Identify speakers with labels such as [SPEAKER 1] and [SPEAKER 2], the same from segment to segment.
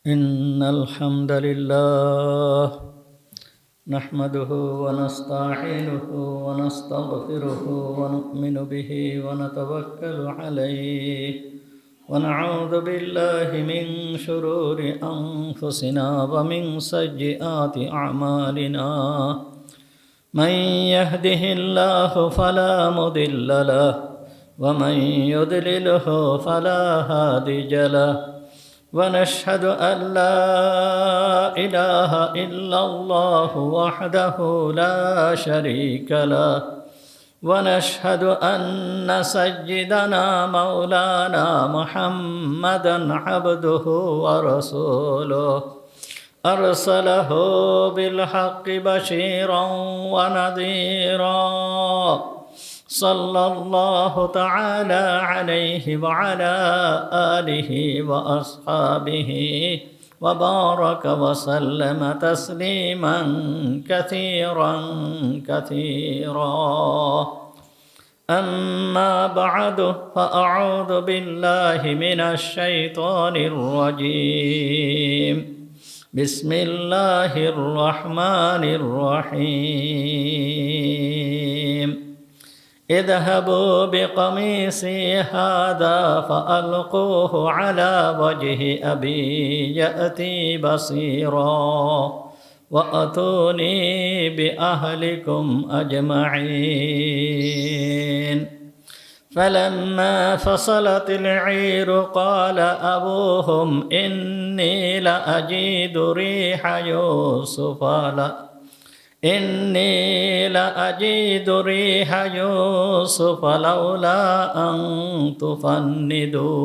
[SPEAKER 1] إن الحمد لله نحمده ونستعينه ونستغفره ونؤمن به ونتوكل عليه ونعوذ بالله من شرور أنفسنا ومن سيئات أعمالنا من يهده الله فلا مضل له ومن يضلله فلا هادي له ونشهد أن لا إله إلا الله وحده لا شريك له ونشهد أن سيدنا مولانا محمدا عبده ورسوله أرسله بالحق بشيرا ونذيرا صلى الله تعالى عليه وعلى آله وأصحابه وبارك وسلم تسليما كثيرا أما بعد فأعوذ بالله من الشيطان الرجيم بسم الله الرحمن الرحيم اذهبوا بقميصي هذا فألقوه على وجه أبي يأتي بصيرا وأتوني بأهلكم أجمعين فلما فصلت العير قال أبوهم إني لأجد ريح يوسف لولا أن تفندون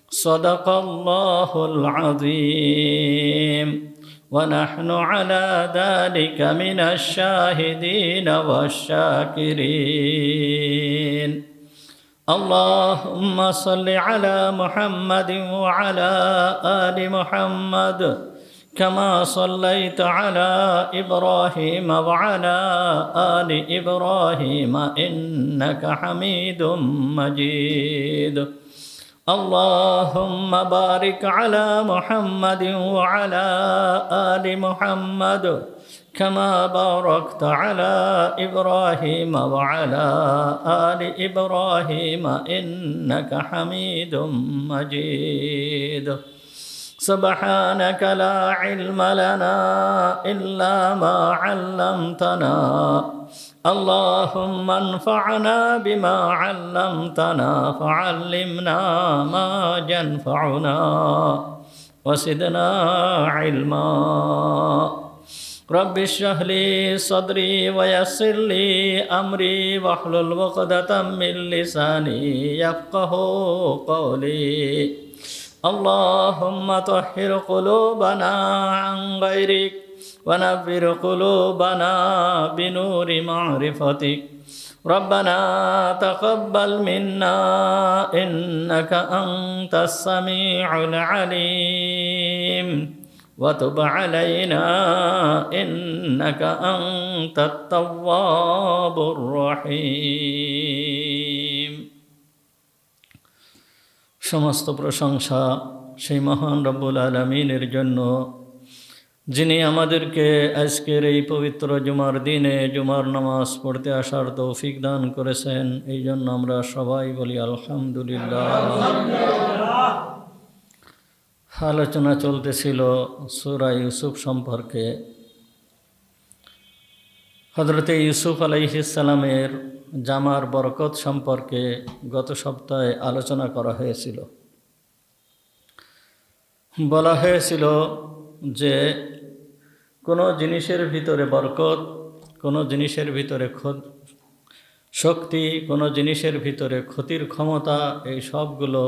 [SPEAKER 1] صدق الله العظيم ونحن على ذلك من الشاهدين والشاكرين اللهم صل على محمد وعلى آل محمد كما صليت على إبراهيم وعلى آل إبراهيم إنك حميد مجيد اللهم بارك على محمد وعلى آل محمد كما باركت على إبراهيم وعلى آل إبراهيم إنك حميد مجيد سبحانك لا علم لنا إلا ما علمتنا اللهم انفعنا بما علمتنا فعلمنا ما ينفعنا وزدنا علما رب اشرح لي صدري ويسر لي أمري واحلل عقدة من لساني يفقهوا قولي اللهم طهر قلوبنا عن غيرك ونفر قلوبنا بنور معرفتك ربنا تقبل منا إنك أنت السميع العليم وتب علينا إنك أنت التواب الرحيم সমস্ত প্রশংসা সেই মহান রব্বুল আলামিনের জন্য যিনি আমাদেরকে আজকের এই পবিত্র জুমার দিনে জুমার নামাজ পড়তে আসার তৌফিক দান করেছেন। এই জন্য আমরা সবাই বলি আলহামদুলিল্লাহ। আলোচনা চলতেছিল সূরা ইউসুফ সম্পর্কে। হযরতে ইউসুফ আলাইহিস সালামের জামার বরকত সম্পর্কে গত সপ্তাহে আলোচনা করা হয়েছিল। বলা হয়েছিল যে কোনো জিনিসের ভিতরে বরকত, কোনো জিনিসের ভিতরে শক্তি, কোনো জিনিসের ভিতরে ক্ষতির ক্ষমতা, এই সবগুলো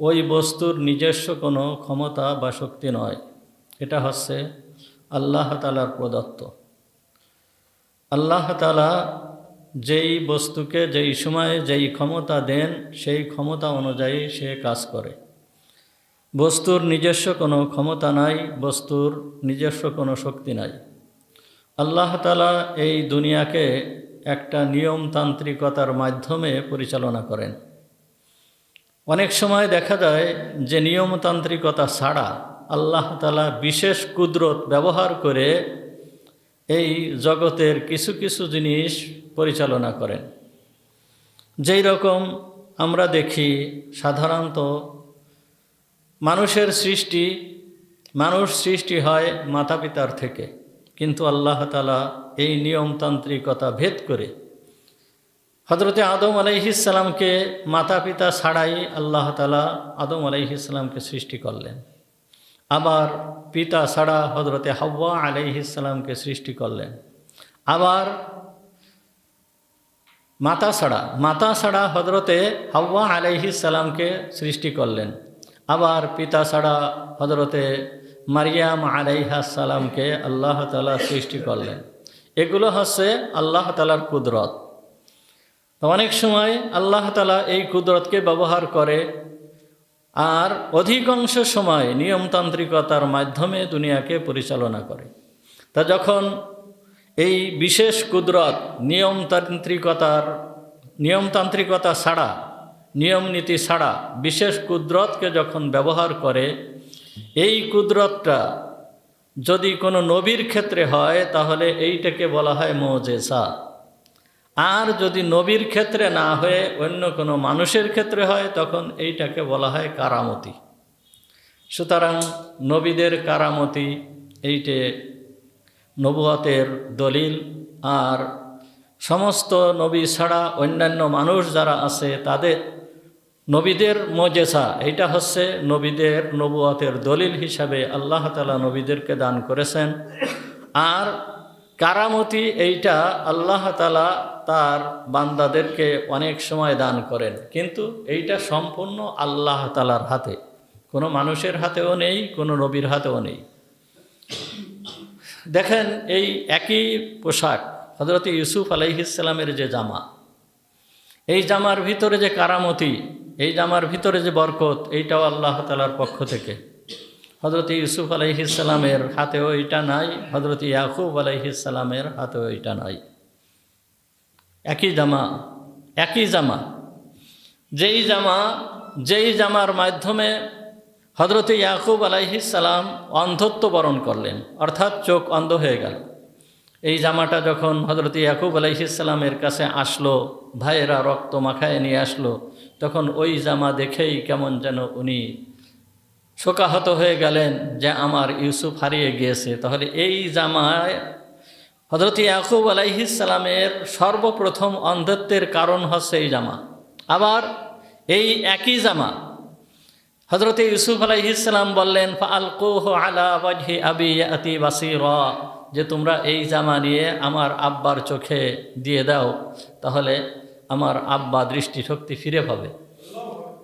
[SPEAKER 1] ওই বস্তুর নিজস্ব কোনো ক্ষমতা বা শক্তি নয়। এটা হচ্ছে আল্লাহ তাআলার প্রদত্ত। আল্লাহ তাআলা যেই বস্তুকে যেই সময়ে যেই ক্ষমতা দেন সেই ক্ষমতা অনুযায়ী সে কাজ করে। বস্তুর নিজস্ব কোনো ক্ষমতা নাই, বস্তুর নিজস্ব কোনো শক্তি নাই। আল্লাহ তাআলা এই দুনিয়াকে একটা নিয়মতান্ত্রিকতার মাধ্যমে পরিচালনা করেন। অনেক সময় দেখা যায় যে নিয়মতান্ত্রিকতা ছাড়া আল্লাহ তাআলা বিশেষ কুদরত ব্যবহার করে এই জগতের কিছু কিছু জিনিস পরিচালনা করেন। যেই রকম আমরা দেখি সাধারণত মানুষের মানুষ সৃষ্টি হয় মাতা পিতার থেকে, কিন্তু আল্লাহ তাআলা এই নিয়মতান্ত্রিকতা ভেদ করে হযরতে আদম আলাইহিস সালামকে মাতা পিতা ছাড়াই আল্লাহ তাআলা আদম আলাইহিস সালামকে সৃষ্টি করলেন। আবার পিতা ছাড়া হযরতে হাওয়া আলাইহিস সালামকে সৃষ্টি করলেন। আবার মাতা ছাড়া হযরতে হাওয়া আলাইহিস সালামকে সৃষ্টি করলেন। আবার পিতা ছাড়া হযরতে মারিয়াম আলাইহাস সালামকে আল্লাহ তাআলা সৃষ্টি করলেন। এগুলো হচ্ছে আল্লাহ তাআলার কুদরত। তো অনেক সময় আল্লাহ তাআলা এই কুদরতকে ব্যবহার করে, আর অধিকাংশ সময় নিয়মতান্ত্রিকতার মাধ্যমে দুনিয়াকে পরিচালনা করে। তা যখন এই বিশেষ কুদরত নিয়মতান্ত্রিকতা ছাড়া, নিয়ম নীতি ছাড়া বিশেষ কুদরতকে যখন ব্যবহার করে, এই কুদরতটা যদি কোনো নবীর ক্ষেত্রে হয় তাহলে এইটাকে বলা হয় মুজিজা। আর যদি নবীর ক্ষেত্রে না হয়ে অন্য কোনো মানুষের ক্ষেত্রে হয় তখন এইটাকে বলা হয় কারামতি। সুতরাং নবীদের কারামতি এইটে নবুয়তের দলিল, আর সমস্ত নবী ছাড়া অন্যান্য মানুষ যারা আছে তাদের নবীদের মুজিজা এইটা হচ্ছে নবীদের নবুয়তের দলিল হিসাবে আল্লাহ তাআলা নবীদেরকে দান করেছেন। আর কারামতি এইটা আল্লাহ তাআলা তার বান্দাদেরকে অনেক সময় দান করেন, কিন্তু এইটা সম্পূর্ণ আল্লাহ তাআলার হাতে, কোনো মানুষের হাতেও নেই, কোনো নবীর হাতেও নেই। দেখেন এই একই পোশাক হযরত ইউসুফ আলাইহিস সালামের যে জামা, এই জামার ভিতরে যে কারামতি, এই জামার ভিতরে যে বরকত, এইটাও আল্লাহ তাআলার পক্ষ থেকে। হযরত ইউসুফ আলাইহিস সালামের হাতেও এটা নাই, হযরত ইয়াকুব আলাইহিস সালামের হাতেও এটা নাই। একই জামা, যেই জামার মাধ্যমে হযরত ইয়াকুব আলাইহিস সালাম অন্ধত্ব বরণ করলেন, অর্থাৎ চোখ অন্ধ হয়ে গেল। এই জামাটা যখন হযরত ইয়াকুব আলাইহিস সালামের কাছে আসলো, ভাইয়েরা রক্ত মাখায় নিয়ে আসলো, তখন ওই জামা দেখেই কেমন যেন উনি শোকাহত হয়ে গেলেন যে আমার ইউসুফ হারিয়ে গিয়েছে। তাহলে এই জামায় হযরত ইয়াকুব আলাইহিস সালামের সর্বপ্রথম অন্ধত্বের কারণ হচ্ছে এই জামা। আবার এই একই জামা হযরত ইউসুফ আলাইহিস সালাম বললেন ফাআলকুহু আলা ওয়াজহি আবি ইয়াতি বাসীরা, যে তোমরা এই জামা নিয়ে আমার আব্বার চোখে দিয়ে দাও, তাহলে আমার আব্বা দৃষ্টিশক্তি ফিরে পাবে।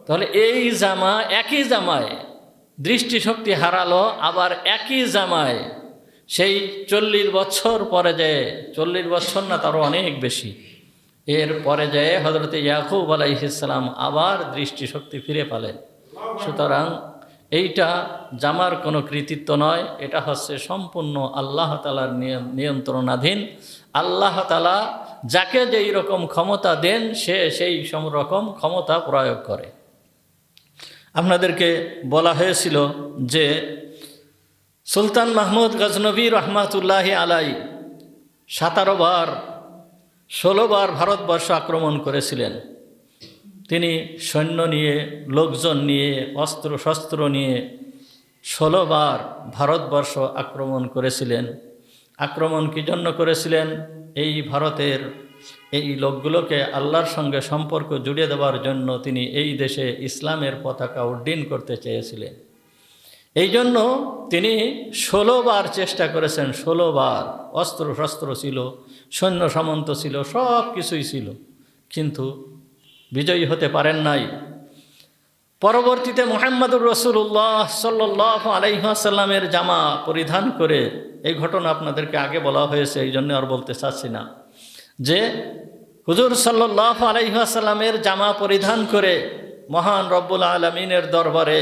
[SPEAKER 1] তাহলে এই জামা, একই জামায় দৃষ্টিশক্তি হারালো, আবার একই জামায় সেই 40 বছর পরে যায়, 40 বছর না তারও অনেক বেশি, এর পরে যায় হযরত ইয়াকুব আলাইহিস সালাম আবার দৃষ্টিশক্তি ফিরে পেলেন। সুতরাং এইটা জামার কোনো কৃতিত্ব নয়, এটা হচ্ছে সম্পূর্ণ আল্লাহ তাআলার নিয়ন্ত্রণাধীন। আল্লাহ তাআলা যাকে যেই রকম ক্ষমতা দেন সে সেই রকম ক্ষমতা প্রয়োগ করে। আপনাদেরকে বলা হয়েছিল যে সুলতান মাহমুদ গজনবী রহমাতুল্লাহি আলাই 16 বার ভারতবর্ষ আক্রমণ করেছিলেন। তিনি সৈন্য নিয়ে, লোকজন নিয়ে, অস্ত্র শস্ত্র নিয়ে 16 বার ভারতবর্ষ আক্রমণ করেছিলেন। আক্রমণ কী জন্য করেছিলেন? এই ভারতের এই লোকগুলোকে আল্লাহর সঙ্গে সম্পর্ক জুড়ে দেওয়ার জন্য তিনি এই দেশে ইসলামের পতাকা উড্ডীন করতে চেয়েছিলেন। এই জন্য তিনি 16 বার চেষ্টা করেছেন। 16 বার অস্ত্র শস্ত্র ছিল, সৈন্য সামন্ত ছিল, সব কিছুই ছিল, কিন্তু বিজয়ী হতে পারেন নাই। পরবর্তীতে মুহাম্মদুর রাসূলুল্লাহ সাল্লাল্লাহু আলাইহি ওয়াসাল্লামের জামা পরিধান করে, এই ঘটনা আপনাদেরকে আগে বলা হয়েছে, এই জন্য আর বলতে চাচ্ছি না, যে হুজুর সাল্লাল্লাহু আলাইহি ওয়াসাল্লামের জামা পরিধান করে মহান রব্বুল আলামিনের দরবারে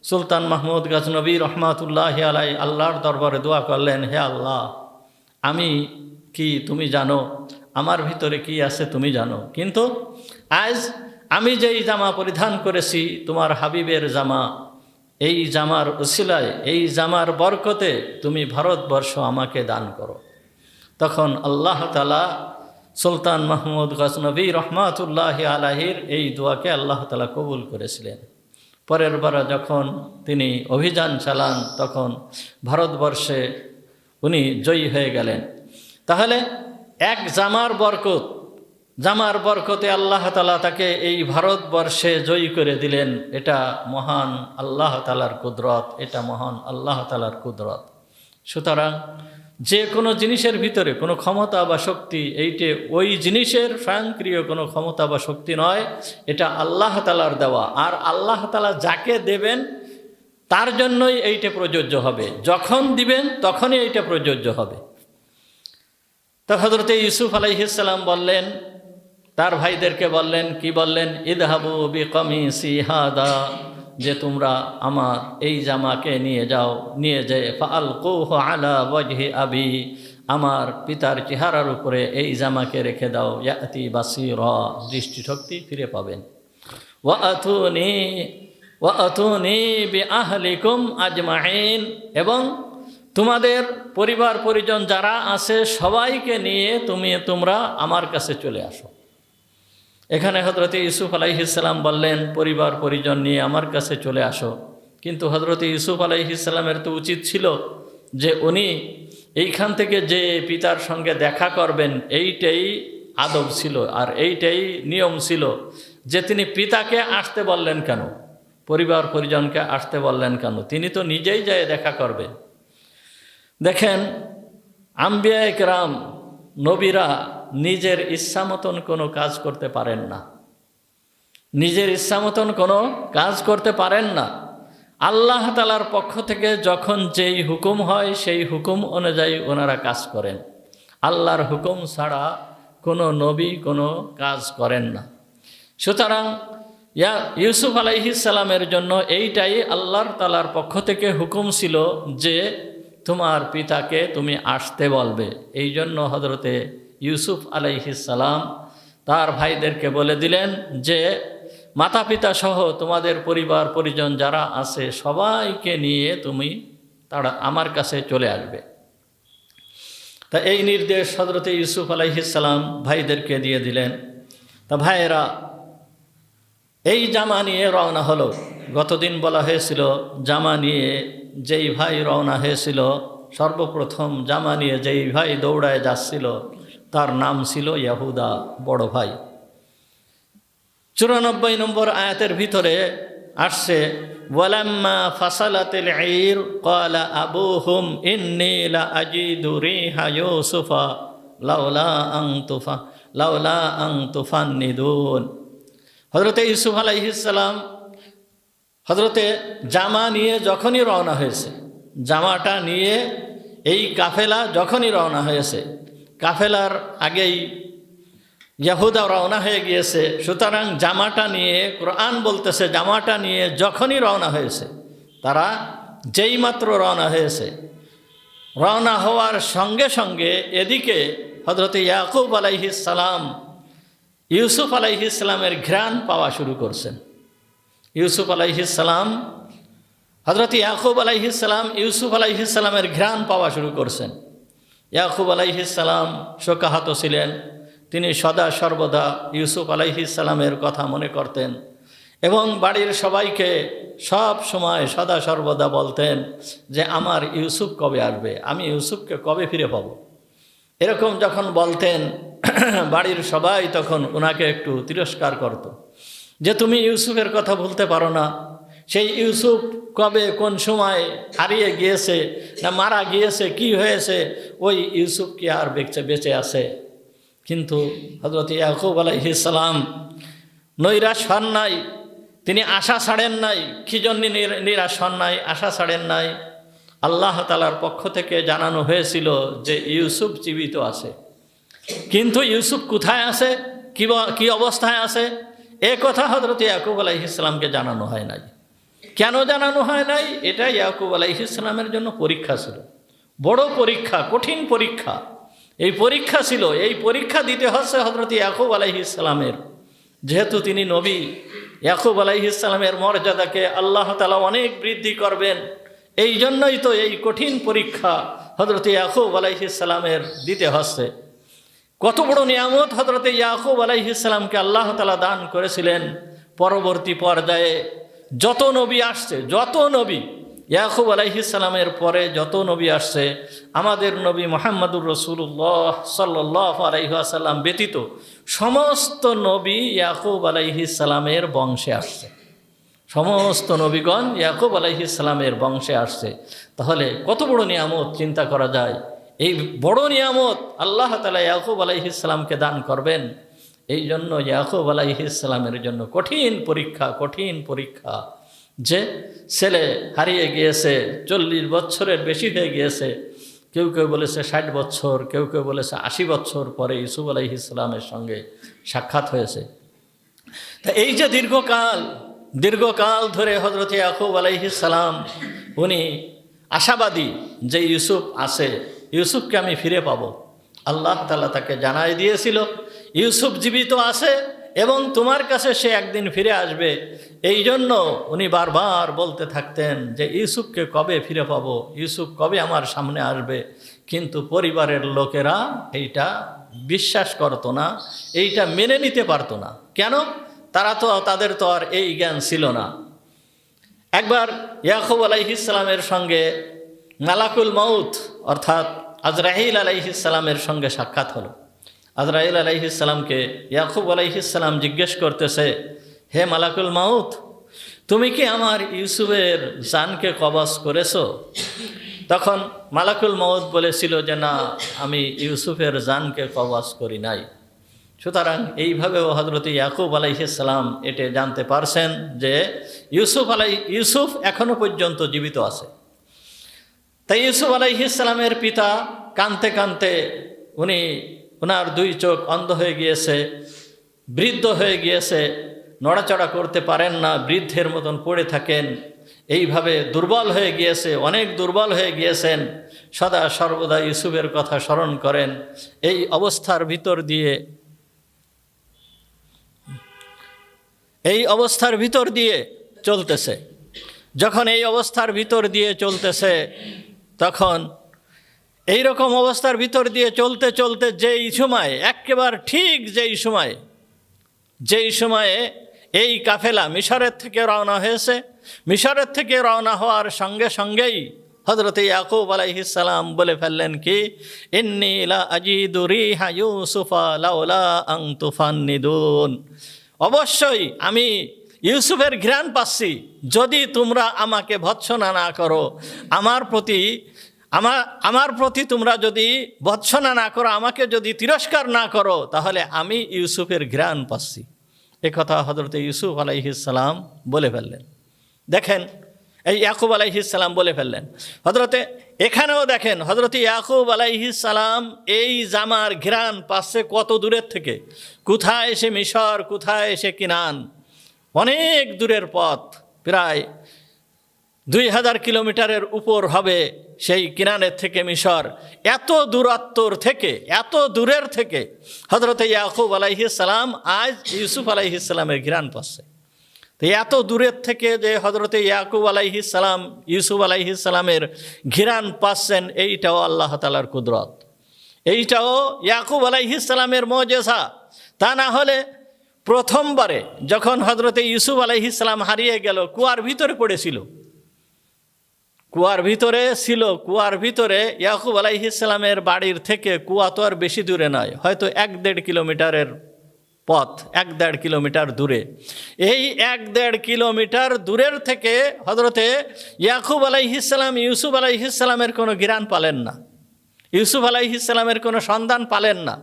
[SPEAKER 1] সুলতান মাহমুদ গজনবী রহমাতুল্লাহি আলাই আল্লাহর দরবারে দোয়া করলেন, হে আল্লাহ, আমি কি তুমি জানো, আমার ভিতরে কি আছে তুমি জানো, কিন্তু আজ আমি যেই জামা পরিধান করেছি তোমার হাবিবের জামা, এই জামার উসিলায়, এই জামার বরকতে তুমি ভারতবর্ষ আমাকে দান করো। তখন আল্লাহ তাআলা সুলতান মাহমুদ গজনবী রহমাতুল্লাহ আলাইহির এই দোয়াকে আল্লাহ তাআলা কবুল করেছিলেন। পরের বার যখন তিনি অভিযান চালান তখন ভারতবর্ষে উনি জয়ী হয়ে গেলেন। তাহলে এক জামার বরকতে আল্লাহ তাআলা তাকে এই ভারতবর্ষে জয়ী করে দিলেন। এটা মহান আল্লাহ তাআলার কুদরত, এটা মহান আল্লাহ তাআলার কুদরত। সুতরাং যে কোনো জিনিসের ভিতরে কোনো ক্ষমতা বা শক্তি, এইটে ওই জিনিসের স্বয়ংক্রিয় কোনো ক্ষমতা বা শক্তি নয়, এটা আল্লাহ তাআলার দেওয়া। আর আল্লাহ তাআলা যাকে দেবেন তার জন্যই এইটা প্রযোজ্য হবে, যখন দিবেন তখনই এইটা প্রযোজ্য হবে। তো হযরত ইউসুফ আলাইহিস সালাম বললেন, তার ভাইদেরকে বললেন, কি বললেন? ইযহাবু বিকামিসি হাদা, যে তোমরা আমার এই জামাকে নিয়ে যাও, নিয়ে যেয়ে ফাআলকুহু আলা ওয়াজহি আবি, আমার পিতার চেহারার উপরে এই জামাকে রেখে দাও, ইয়াতি বাসীরা, দৃষ্টিশক্তি ফিরে পাবেন। ওয়া আতুনি বিআহলিকুম আজমাইন, এবং তোমাদের পরিবার পরিজন যারা আছে সবাইকে নিয়ে তোমরা আমার কাছে চলে আসো। এখানে হযরত ইউসুফ আলাইহিস সালাম বললেন পরিবার পরিজন নিয়ে আমার কাছে চলে আসো, কিন্তু হযরত ইউসুফ আলাইহিস সালামের তো উচিত ছিল যে উনি এইখান থেকে যে পিতার সঙ্গে দেখা করবেন এইটাই আদব ছিল, আর এইটাই নিয়ম ছিল যে তিনি পিতাকে আসতে বললেন কেন, পরিবার পরিজনকে আসতে বললেন কেন? তিনি তো নিজেই যায় দেখা করবেন। দেখেন, আম্বিয়া ইকরাম, নবীরা নিজের ইচ্ছা মতন কোনো কাজ করতে পারেন না, নিজের ইচ্ছা মতন কোনো কাজ করতে পারেন না। আল্লাহ তাআলার পক্ষ থেকে যখন যেই হুকুম হয় সেই হুকুম অনুযায়ী ওনারা কাজ করেন। আল্লাহর হুকুম ছাড়া কোনো নবী কোনো কাজ করেন না। সুতরাং ইউসুফ আলাইহিস সালামের জন্য এইটাই আল্লাহর তাআলার পক্ষ থেকে হুকুম ছিল যে তোমার পিতাকে তুমি আসতে বলবে। এই জন্য হযরতে ইউসুফ আলাইহিস সালাম তার ভাইদেরকে বলে দিলেন যে মাতা পিতা সহ তোমাদের পরিবার পরিজন যারা আছে সবাইকে নিয়ে তারা আমার কাছে চলে আসবে। তা এই নির্দেশ হযরতে ইউসুফ আলাইহিস সালাম ভাইদেরকে দিয়ে দিলেন। তা ভাইয়েরা, এই জামা নিয়ে রওনা হলো। গতদিন বলা হয়েছিল জামা নিয়ে যেই ভাই রওনা হয়েছিল, সর্বপ্রথম জামা নিয়ে যেই ভাই দৌড়ায় যাচ্ছিল তার নাম ছিল ইয়াহুদা, বড় ভাই। 94 নম্বর আয়াতের ভিতরে আসছে, ওয়ালাম্মা ফাসালাতিল ঈর ক্বালা আবুহুম ইন্নী লা আজিদু রিহা ইউসুফা লাউলা আন তুফান্নিদুন। হযরতে ইউসুফ আলাইহিস সালাম হযরতে জামা নিয়ে যখনই রওনা হয়েছে, জামাটা নিয়ে এই কাফেলা যখনই রওনা হয়েছে, কাফেলার আগেই ইয়াহুদা রওনা হয়ে গিয়েছে। সুতরাং জামাটা নিয়ে, কোরআন বলতেছে জামাটা নিয়ে যখনই রওনা হয়েছে, তারা যেই মাত্র রওনা হয়েছে, রওনা হওয়ার সঙ্গে সঙ্গে এদিকে হযরতে ইয়াকুব আলাইহিস সালাম ইউসুফ আলাইহিস সালামের ঘ্রাণ পাওয়া শুরু করছেন। ইউসুফ আলাইহিস সালাম, হযরত ইয়াকুব আলাইহিস সালাম ইউসুফ আলাইহিস সালামের ঘ্রাণ পাওয়া শুরু করছেন। ইয়াকুব আলাইহিস সালাম শোকাহত ছিলেন। তিনি সদা সর্বদা ইউসুফ আলাইহিস সালামের কথা মনে করতেন এবং বাড়ির সবাইকে সব সময় সদা সর্বদা বলতেন যে আমার ইউসুফ কবে আসবে, আমি ইউসুফকে কবে ফিরে পাব। এরকম যখন বলতেন বাড়ির সবাই তখন ওনাকে একটু তিরস্কার করত যে তুমি ইউসুফের কথা ভুলতে পারো না, সেই ইউসুফ কবে কোন সময় হারিয়ে গিয়েছে না মারা গিয়েছে, কি হয়েছে, ওই ইউসুফ কি আর বেঁচে আছে? কিন্তু হযরত ইয়াকুব আলাইহিস সালাম নৈরাশ হন নাই, তিনি আশা ছাড়েন নাই। কি জন্য নিরাশ হন নাই, আশা ছাড়েন নাই? আল্লাহ তাআলার পক্ষ থেকে জানানো হয়েছিল যে ইউসুফ জীবিত আছে, কিন্তু ইউসুফ কোথায় আছে, কি অবস্থায় আছে, এ কথা হযরত ইয়াকুব আলাইহিস সালামকে জানানো হয় নাই। কেন জানানো হয় নাই? এটা ইয়াকুব আলাইহিস সালামের জন্য পরীক্ষা ছিল, বড় পরীক্ষা, কঠিন পরীক্ষা। এই পরীক্ষা ছিল, এই পরীক্ষা দিতে হচ্ছে হযরত ইয়াকুব আলাইহিস সালামের। যেহেতু তিনি নবী, ইয়াকুব আলাইহিস সালামের মর্যাদাকে আল্লাহ তাআলা অনেক বৃদ্ধি করবেন, এই জন্যই তো এই কঠিন পরীক্ষা হযরত ইয়াকুব আলাইহিস সালামের দিতে হচ্ছে। কত বড় নিয়ামত হযরত ইয়াকুব আলাইহিস সালামকে আল্লাহ তাআলা দান করেছিলেন। পরবর্তী পর্যায়ে যত নবী আসছে, যত নবী ইয়াকুব আলাইহিস সালামের পরে যত নবী আসছে, আমাদের নবী মুহাম্মদুর রাসূলুল্লাহ সাল্লাল্লাহু আলাইহি ওয়াসাল্লাম ব্যতীত সমস্ত নবী ইয়াকুব আলাইহিস সালামের বংশে আসছে। সমস্ত নবীগণ ইয়াকুব আলাইহিস সালামের বংশে আসছে। তাহলে কত বড় নিয়ামত চিন্তা করা যায়। এই বড় নিয়ামত আল্লাহ তাআলা ইয়াকুব আলাইহিস সালামকে দান করবেন। এই জন্য ইয়াকুব আলাইহিস সালামের জন্য কঠিন পরীক্ষা, কঠিন পরীক্ষা। যে ছেলে হারিয়ে গিয়েছে, 40 বছরের বেশি হয়ে গিয়েছে, কেউ কেউ বলেছে 60 বছর, কেউ কেউ বলেছে 80 বছর পরে ইউসুফ আলাইহিস সালামের সঙ্গে সাক্ষাৎ হয়েছে। তা এই যে দীর্ঘকাল ধরে হযরত ইয়াকুব আলাইহিস সালাম উনি আশাবাদী যে ইউসুফ আছে, ইউসুফকে আমি ফিরে পাবো। আল্লাহ তাআলা তাকে জানাই দিয়েছিল ইউসুফ জীবিত আছে এবং তোমার কাছে সে একদিন ফিরে আসবে। এই জন্য উনি বারবার বলতে থাকতেন যে ইউসুফকে কবে ফিরে পাবো, ইউসুফ কবে আমার সামনে আসবে। কিন্তু পরিবারের লোকেরা এইটা বিশ্বাস করতো না, এইটা মেনে নিতে পারতো না। কেন? তাদের তো আর এই জ্ঞান ছিল না। একবার ইয়াকুব আলাইহিস সালামের সঙ্গে মালাকুল মউত অর্থাৎ আজরাইল আলাইহিস সালামের সঙ্গে সাক্ষাৎ হলো। আজরাইল আলাইহিস সালামকে ইয়াকুব আলাইহিস সালাম জিজ্ঞেস করতেছে, হে মালাকুল মউত, তুমি কি আমার ইউসুফের জানকে কবজ করেছো? তখন মালাকুল মউত বলেছিল যে না, আমি ইউসুফের জানকে কবজ করি নাই। সুতরাং এইভাবেও হযরত ইয়াকুব আলাইহিস সালাম এটা জানতে পারছেন যে ইউসুফ এখনো পর্যন্ত জীবিত আছে। তাই ইউসুফ আলাইহিস সালামের পিতা কাঁদতে কাঁদতে ওনার 2 চোখ অন্ধ হয়ে গিয়েছে, বৃদ্ধ হয়ে গিয়েছে, নড়াচড়া করতে পারেন না, বৃদ্ধের মতন পড়ে থাকেন। এইভাবে দুর্বল হয়ে গিয়েছে, অনেক দুর্বল হয়ে গিয়েছেন। সদা সর্বদা ইউসুফের কথা স্মরণ করেন। এই অবস্থার ভিতর দিয়ে চলতেছে। যখন এই অবস্থার ভিতর দিয়ে চলতেছে, তখন এই রকম অবস্থার ভিতর দিয়ে চলতে চলতে যেই সময় একেবারে ঠিক যেই সময়ে এই কাফেলা মিশরের থেকে রওনা হয়েছে, মিশরের থেকে রওনা হওয়ার সঙ্গে সঙ্গেই হযরত ইয়াকুব আলাইহিস সালাম বলে ফেললেন কি, ইন্নী লা আজিদু রিহা ইউসুফা লাউলা আন তুফান্নিদুন, অবশ্যই আমি ইউসুফের ঘ্রাণ পাচ্ছি, যদি তোমরা আমাকে ভৎসনা না করো, আমার প্রতি তোমরা যদি ভৎসনা না করো, আমাকে যদি তিরস্কার না করো, তাহলে আমি ইউসুফের ঘ্রাণ পাচ্ছি। এ কথা হযরত ইউসুফ আলাইহিস সালাম বলে ফেললেন। দেখেন, এই ইয়াকুব আলাইহিস সালাম বলে ফেললেন। এখানেও দেখেন হযরত ইয়াকুব আলাইহিস সালাম এই জামার ঘ্রাণ পাচ্ছে কত দূরের থেকে। কোথায় এসে মিশর, কোথায় এসে কিনান, অনেক দূরের পথ, প্রায় 2000 কিলোমিটারের উপর হবে সেই কিনানের থেকে মিশর। এত দূরের থেকে হযরত ইয়াকুব আলাইহিস সালাম আজ ইউসুফ আলাইহিস সালামের ঘ্রাণ পাচ্ছে। তো এত দূরের থেকে যে হযরত ইয়াকুব আলাইহিস সালাম ইউসুফ আলাইহিস সালামের ঘ্রাণ পাচ্ছেন, এইটাও আল্লাহ তাআলার কুদরত, এইটাও ইয়াকুব আলাইহিস সালামের মুজিজা। তা না হলে প্রথমবারে যখন হযরত ইউসুফ আলাইহিস সালাম হারিয়ে গেল, কুয়ার ভিতরে পড়েছিল, কুয়ার ভিতরে ইয়াকুব আলাইহিস সালামের বাড়ির থেকে কুয়া তো আর বেশি দূরে নয়, হয়তো 1-1.5 কিলোমিটারের পথ, 1-1.5 কিলোমিটার দূরে। এই 1-1.5 কিলোমিটার দূরের থেকে হযরতে ইয়াকুব আলাইহিস সালাম ইউসুফ আলাইহিস সালামের কোনো ঘ্রাণ পালেন না, ইউসুফ আলাইহিস সালামের কোনো সন্ধান পালেন না।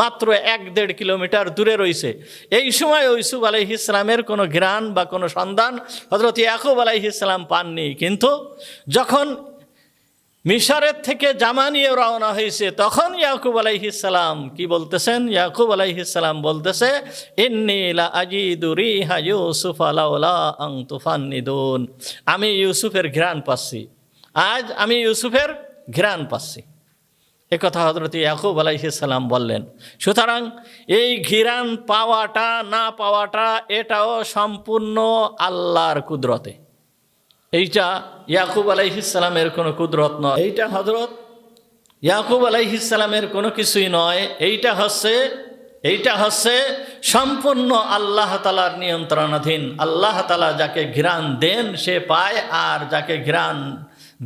[SPEAKER 1] মাত্র 1-1.5 কিলোমিটার দূরে রয়েছে। এই সময় ইউসুফ আলাইহিস সালামের কোনো ঘ্রাণ বা কোনো সন্ধান হযরত ইয়াকুব আলাইহিস সালাম পাননি। কিন্তু যখন মিশরের থেকে জামা নিয়ে রওনা হয়েছে, তখন ইয়াকুব আলাইহিস সালাম কি বলতেছেন? ইয়াকুব আলাইহিস সালাম বলতেছে, ইন্নী লা আজিদু রিহা ইউসুফা লাউলা আন তুফান্নিদুন, আমি ইউসুফের ঘ্রাণ পাচ্ছি, আজ আমি ইউসুফের ঘ্রাণ পাচ্ছি। একথা হযরত ইয়াকুব আলাইহিস সালাম বললেন। সুতরাং এই ঘিরান পাওয়াটা না পাওয়াটা এটাও সম্পূর্ণ আল্লাহর কুদরতে। এইটা ইয়াকুব আলাইহিস সালামের কোনো কুদরত নয়, এইটা হযরত ইয়াকুব আলাইহিস সালামের কোনো কিছুই নয়। এইটা হচ্ছে সম্পূর্ণ আল্লাহ তাআলার নিয়ন্ত্রণাধীন। আল্লাহ তাআলা যাকে ঘিরান দেন সে পায়, আর যাকে ঘিরান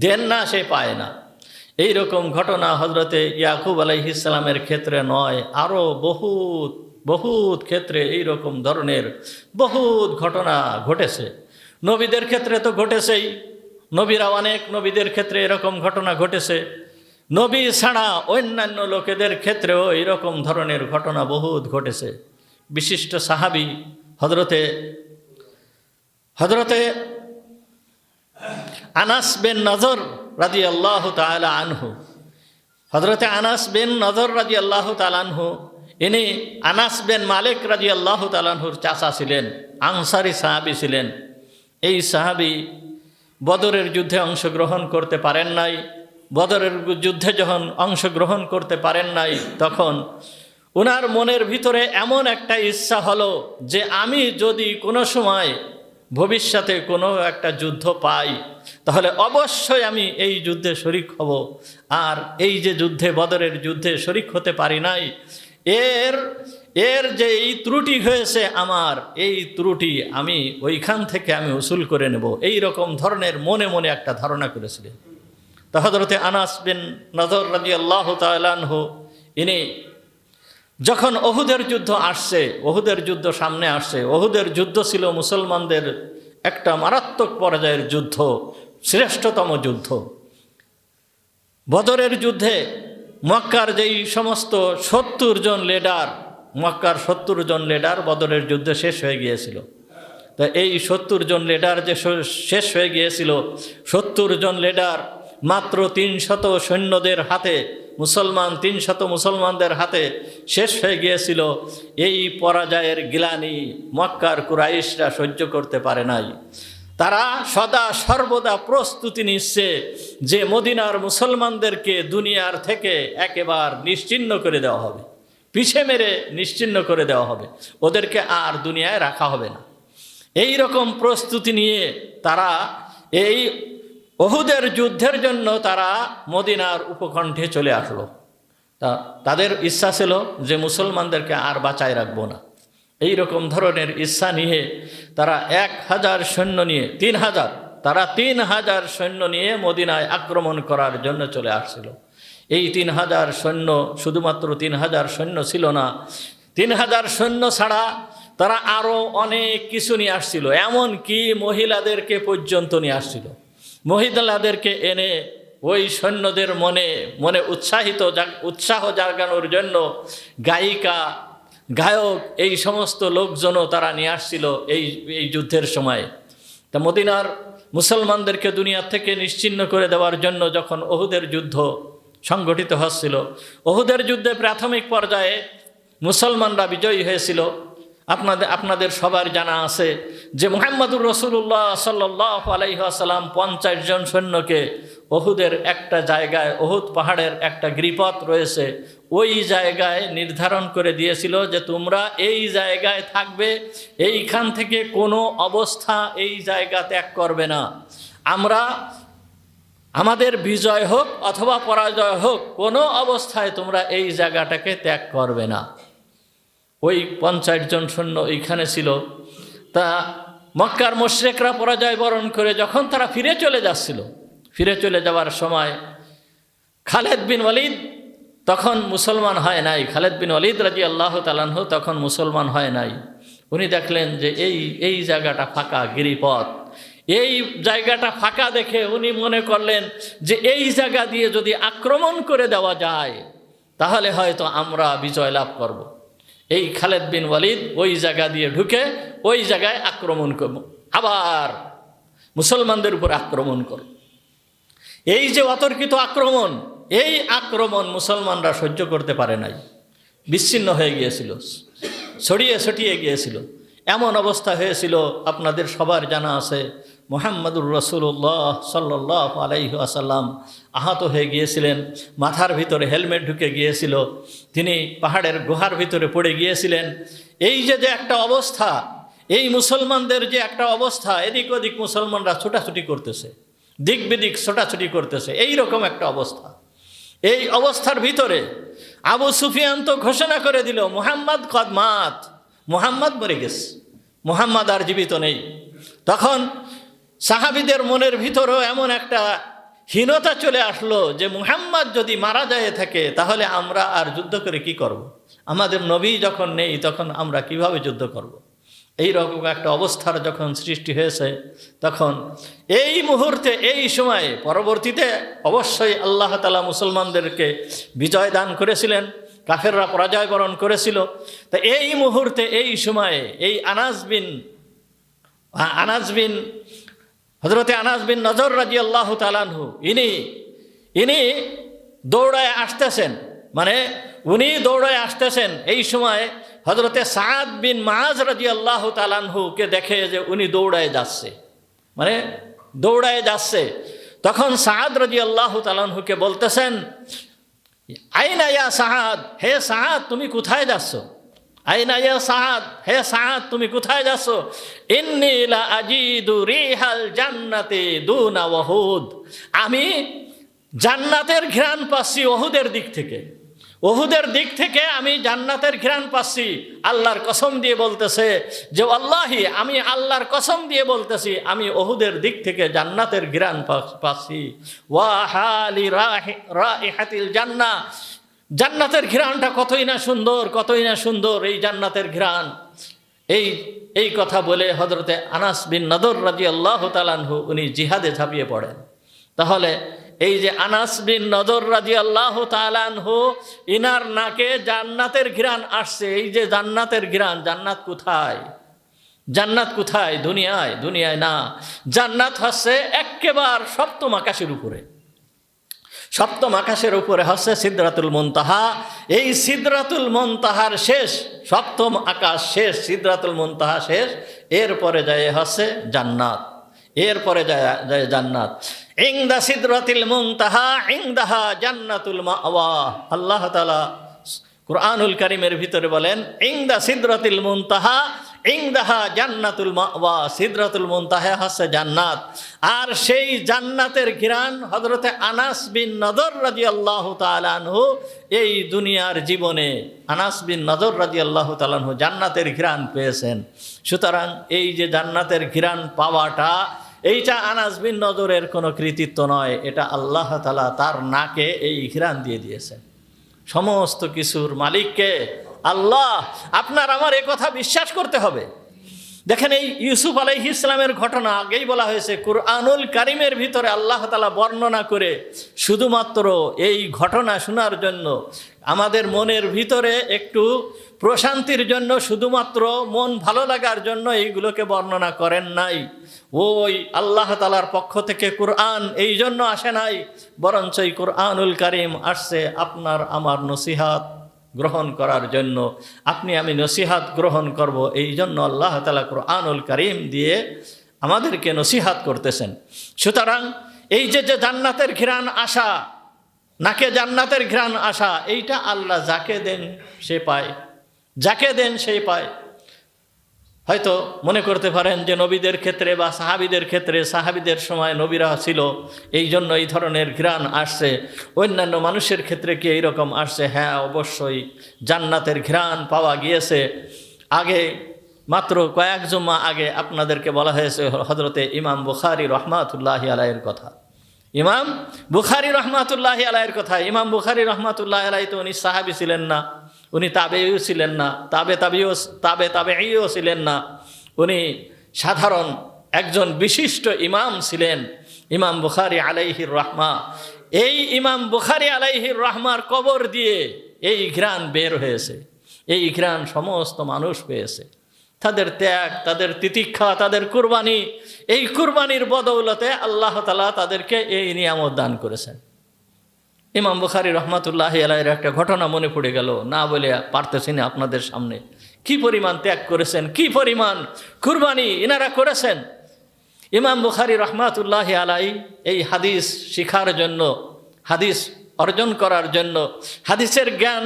[SPEAKER 1] দেন না সে পায় না। এই রকম ঘটনা হযরতে ইয়াকুব আলাইহিস সালামের ক্ষেত্রে নয়, আরও বহুত ক্ষেত্রে এই রকম ধরনের বহুত ঘটনা ঘটেছে। নবীদের ক্ষেত্রে তো ঘটেছেই, অনেক নবীদের ক্ষেত্রে এরকম ঘটনা ঘটেছে। নবী ছাড়া অন্যান্য লোকেদের ক্ষেত্রেও এরকম ধরনের ঘটনা বহুত ঘটেছে। বিশিষ্ট সাহাবী হযরতে আনাস বিন নজর রাদিয়াল্লাহু তাআলা আনহু, হযরতে আনাস বিন নজর রাদিয়াল্লাহু তাআলা আনহু, ইনি আনাস বিন মালিক রাদিয়াল্লাহু তাআলা আনহুর চাচা ছিলেন, আনসারী সাহাবী ছিলেন। এই সাহাবী বদরের যুদ্ধে অংশগ্রহণ করতে পারেন নাই। বদরের যুদ্ধে যখন অংশগ্রহণ করতে পারেন নাই, তখন ওনার মনের ভিতরে এমন একটা ইচ্ছা হলো যে আমি যদি কোনো সময় ভবিষ্যতে কোনো একটা যুদ্ধ পাই তাহলে অবশ্যই আমি এই যুদ্ধে শরিক হব। আর এই যে যুদ্ধে, বদরের যুদ্ধে শরিক হতে পারি নাই, এর যে এই ত্রুটি হয়েছে আমার, এই ত্রুটি আমি ওইখান থেকে আমি উসুল করে নেব, এই রকম ধরনের মনে মনে একটা ধারণা করেছিলেন। তো হযরতে আনাস বিন নজর রাদিয়াল্লাহু তাআলা আনহু, ইনি যখন ওহুদের যুদ্ধ আসছে, ওহুদের যুদ্ধ সামনে আসছে, ওহুদের যুদ্ধ ছিল মুসলমানদের একটা মারাত্মক পর্যায়ের যুদ্ধ, শ্রেষ্ঠতম যুদ্ধ। বদরের যুদ্ধে মক্কার যেই সমস্ত 70 জন লিডার, মক্কার 70 জন লিডার বদরের যুদ্ধে শেষ হয়ে গিয়েছিল। তো এই 70 জন লিডার যে শেষ হয়ে গিয়েছিল, 70 জন লিডার মাত্র 300 সৈন্যদের হাতে, 300 মুসলমানদের হাতে শেষ হয়ে গিয়েছিল। এই পরাজয়ের গ্লানি মক্কার কুরাইশরা সহ্য করতে পারে নাই। তারা সদা সর্বদা প্রস্তুতি নিচ্ছে যে মদিনার মুসলমানদেরকে দুনিয়ার থেকে একেবারে নিশ্চিহ্ন করে দেওয়া হবে, পিছে মেরে নিশ্চিহ্ন করে দেওয়া হবে, ওদেরকে আর দুনিয়ায় রাখা হবে না। এই রকম প্রস্তুতি নিয়ে তারা এই ওহুদের যুদ্ধের জন্য তারা মদিনার উপকণ্ঠে চলে আসলো। তাদের ইচ্ছা ছিল যে মুসলমানদেরকে আর বাঁচায় রাখবো না। এই রকম ধরনের ইচ্ছা নিয়ে তারা 1000 সৈন্য নিয়ে 3000, তারা 3000 সৈন্য নিয়ে মদিনায় আক্রমণ করার জন্য চলে আসছিল। এই 3000 সৈন্য শুধুমাত্র 3000 সৈন্য ছিল না, 3000 সৈন্য ছাড়া তারা আরও অনেক কিছু নিয়ে আসছিল, এমনকি মহিলাদেরকে পর্যন্ত নিয়ে আসছিল। মহিলাদেরকে এনে ওই সৈন্যদের মনে উৎসাহ জাগানোর জন্য গায়িকা, গায়ক, এই সমস্ত লোকজনও তারা নিয়ে আসছিল এই যুদ্ধের সময়। তা মদিনার মুসলমানদেরকে দুনিয়া থেকে নিশ্চিহ্ন করে দেওয়ার জন্য যখন ওহুদের যুদ্ধ সংগঠিত হচ্ছিল, ওহুদের যুদ্ধে প্রাথমিক পর্যায়ে মুসলমানরা বিজয়ী হয়েছিল। আপনাদের সবার জানা আছে যে মুহাম্মদুর রাসূলুল্লাহ সাল্লাল্লাহু আলাইহি ওয়াসাল্লাম 50 জন সৈন্যকে ওহুদের একটা জায়গায়, ওহুদ পাহাড়ের একটা গিরিপথ রয়েছে, ওই জায়গায় নির্ধারণ করে দিয়েছিল যে তোমরা এই জায়গায় থাকবে, এইখান থেকে কোনো অবস্থা এই জায়গা ত্যাগ করবে না। আমাদের বিজয় হোক অথবা পরাজয় হোক, কোনো অবস্থায় তোমরা এই জায়গাটাকে ত্যাগ করবে না। ওই 50 জন সৈন্য এইখানে ছিল। তা মক্কার মুশরিকরা পরাজয় বরণ করে যখন তারা ফিরে চলে যাওয়ার সময় খালেদ বিন ওয়ালিদ তখন মুসলমান হয় নাই। খালেদ বিন ওয়ালিদ রাদিয়াল্লাহু তাআলা আনহু তখন মুসলমান হয় নাই। উনি দেখলেন যে এই জায়গাটা ফাঁকা, গিরিপথ, এই জায়গাটা ফাঁকা দেখে উনি মনে করলেন যে এই জায়গা দিয়ে যদি আক্রমণ করে দেওয়া যায় তাহলে হয়তো আমরা বিজয় লাভ করব। এই খালেদ বিন ওয়ালিদ ওই জায়গা দিয়ে ঢুকে ওই জায়গায় আক্রমণ করব, আবার মুসলমানদের উপর আক্রমণ করব। এই যে অতর্কিত আক্রমণ, এই আক্রমণ মুসলমানরা সহ্য করতে পারে নাই, বিচ্ছিন্ন হয়ে গিয়েছিল, ছড়িয়ে গিয়েছিল। এমন অবস্থা হয়েছিল, আপনাদের সবার জানা আছে, মুহাম্মদুর রাসূলুল্লাহ সাল্লাল্লাহু আলাইহি ওয়াসাল্লাম আহত হয়ে গিয়েছিলেন, মাথার ভিতরে হেলমেট ঢুকে গিয়েছিল, তিনি পাহাড়ের গুহার ভিতরে পড়ে গিয়েছিলেন। এই যে একটা অবস্থা, এই মুসলমানদের যে একটা অবস্থা, এদিক ওদিক মুসলমানরা ছোটাছুটি করতেছে, দিক বিদিক ছোটাছুটি করতেছে, এই রকম একটা অবস্থা। এই অবস্থার ভিতরে আবু সুফিয়ান তো ঘোষণা করে দিল, মুহাম্মদ কদ মাত, মুহাম্মদ মরে গেছে, মুহাম্মদ আর জীবিত নেই। তখন সাহাবীদের মনের ভিতরেও এমন একটা হীনতা চলে আসলো যে মুহাম্মদ যদি মারা যায় থাকে তাহলে আমরা আর যুদ্ধ করে কি করব? আমাদের নবী যখন নেই তখন আমরা কিভাবে যুদ্ধ করব? এই রকম একটা অবস্থার যখন সৃষ্টি হয়েছে, তখন এই মুহূর্তে, এই সময়ে, পরবর্তীতে অবশ্যই আল্লাহ তাআলা মুসলমানদেরকে বিজয় দান করেছিলেন, কাফেররা পরাজয় বরণ করেছিল। তা এই মুহূর্তে, এই সময়ে এই হযরতে আনাস বিন নজর রাদিয়াল্লাহু তাআলা আনহু ইনি দৌড়ায় আসতেছেন, মানে উনি দৌড়ায় আসতেছেন। এই সময় হযরতে সাদ বিন মুআজ রাদিয়াল্লাহু তাআলা আনহুকে দেখে যে উনি দৌড়ায় যাচ্ছে, মানে দৌড়ায় যাচ্ছে। তখন সাদ রাদিয়াল্লাহু তাআলা আনহুকে বলতেছেন, আইনা ইয়া সাদ, হে সাদ তুমি কোথায় যাচ্ছ? আইনা ইয়া সাদ, হে সাদ তুমি কোথায় যাচ্ছ? ইন্নী লা আজিদু রিহাল জান্নাতি দুনা উহুদ, আমি জান্নাতের ঘ্রাণ পাচ্ছি ওহুদের দিক থেকে, ওহুদের দিক থেকে আমি জান্নাতের ঘ্রাণ পাচ্ছি। আল্লাহর কসম দিয়ে বলতেছে যে আল্লাহি, আমি আল্লাহর কসম দিয়ে বলতেছি আমি ওহুদের দিক থেকে জান্নাতের ঘ্রাণ পাচ্ছি। ওয়া হালি রাইহাতিল জান্নাহ, জান্নাতের ঘ্রাণটা কতই না সুন্দর, কতই না সুন্দর এই জান্নাতের ঘ্রাণ। এই কথা বলে হযরতে আনাস বিন নদর রাদিয়াল্লাহু তাআলা আনহু উনি জিহাদে ঝাঁপিয়ে পড়েন। তাহলে এই যে আনাস বিন নদর রাদিয়াল্লাহু তাআলা আনহু, ইনার নাকে জান্নাতের ঘ্রাণ আসছে। এই যে জান্নাতের ঘ্রাণ, জান্নাত কোথায়? জান্নাত কোথায়? দুনিয়ায়? দুনিয়ায় না, জান্নাত হচ্ছে একেবারে সপ্তম আকাশের উপরে। সপ্তম আকাশের উপরে হচ্ছে সিদরাতুল মুনতাহা। এই সিদরাতুল মুনতাহার শেষ, সপ্তম আকাশ শেষ, সিদরাতুল মুনতাহা শেষ, এরপরে যায় হচ্ছে জান্নাত, এরপরে যায় জান্নাত। ইনদা সিদরাতিল মুনতাহা ইনদাহা জান্নাতুল মাওয়া। আল্লাহ তাআলা কুরআনুল কারীমের ভিতরে বলেন, ইনদা সিদরাতিল মুনতাহা ইনদাহা জান্নাতুল মাওয়া, সিদরাতুল মুনতাহা হচ্ছে জান্নাত। আর সেই জান্নাতের ঘ্রাণ হযরতে আনাস বিন নদর রাদিয়াল্লাহু তাআলা আনহু এই দুনিয়ার জীবনে, আনাস বিন নদর রাদিয়াল্লাহু তাআলা আনহু জান্নাতের ঘ্রাণ পেয়েছেন। সুতরাং এই যে জান্নাতের ঘ্রাণ পাওয়াটা, এইটা আনাস বিন নদরের কোনো কৃতিত্ব নয়, এটা আল্লাহ তাআলা তার নাকে এই ঘ্রাণ দিয়ে দিয়েছেন। সমস্ত কিছুর মালিককে আল্লাহ। আপনার আমার এই কথা বিশ্বাস করতে হবে। দেখেন, এই ইউসুফ আলাইহিস সালামের ঘটনা আগেই বলা হয়েছে, কুরআনুল কারীমের ভিতরে আল্লাহ তাআলা বর্ণনা করে শুধুমাত্র এই ঘটনা শোনার জন্য, আমাদের মনের ভিতরে একটু প্রশান্তির জন্য, শুধুমাত্র মন ভালো লাগার জন্য এইগুলোকে বর্ণনা করেন নাই। ওই আল্লাহ তাআলার পক্ষ থেকে কুরআন এই জন্য আসে নাই, বরঞ্চ এই কুরআনুল কারীম আসছে আপনার আমার নসিহাত গ্রহণ করার জন্য। আপনি আমি নসিহাত গ্রহণ করব, এই জন্য আল্লাহ তাআলা কুরআনুল কারীম দিয়ে আমাদেরকে নসিহাত করতেছেন। সুতরাং এই যে জান্নাতের ঘ্রাণ আসা, নাকে জান্নাতের ঘ্রাণ আসা, এইটা আল্লাহ যাকে দেন সে পায়, যাকে দেন সেই পায়। হয়তো মনে করতে পারেন যে নবীদের ক্ষেত্রে বা সাহাবীদের ক্ষেত্রে, সাহাবীদের সময় নবীরা ছিল এই জন্য এই ধরনের ঘ্রাণ আসছে, অন্যান্য মানুষের ক্ষেত্রে কি এইরকম আসছে? হ্যাঁ, অবশ্যই জান্নাতের ঘ্রাণ পাওয়া গিয়েছে। আগে মাত্র কয়েক জুমা আগে আপনাদেরকে বলা হয়েছে হযরতে ইমাম বুখারী রাহমাতুল্লাহি আলাইহির কথা। ইমাম বুখারী রাহমাতুল্লাহি আলাইহির কথা। ইমাম বুখারী রাহমাতুল্লাহি আলাইহি তো উনি সাহাবী ছিলেন না, উনি তাবেঈও ছিলেন না, তাবেঈও ছিলেন না, উনি সাধারণ একজন বিশিষ্ট ইমাম ছিলেন, ইমাম বুখারী আলাইহির রাহমা। এই ইমাম বুখারী আলাইহির রাহমার কবর দিয়ে এই ঘ্রাণ বের হয়েছে। এই ঘ্রাণ সমস্ত মানুষ পেয়েছে। তাদের ত্যাগ, তাদের তিতিক্ষা, তাদের কুরবানি, এই কুরবানির বদৌলতে আল্লাহ তাআলা তাদেরকে এই নিয়ামত দান করেছেন। ইমাম বুখারী রাহমাতুল্লাহি আলাইহির একটা ঘটনা মনে পড়ে গেল, না বলে পারতেছি না আপনাদের সামনে। কি পরিমাণ ত্যাগ করেছেন, কি পরিমাণ কুরবানি ইনারা করেছেন। ইমাম বুখারী রহমাতুল্লাহি আলাইহি এই হাদিস শিখার জন্য, হাদিস অর্জন করার জন্য, হাদিসের জ্ঞান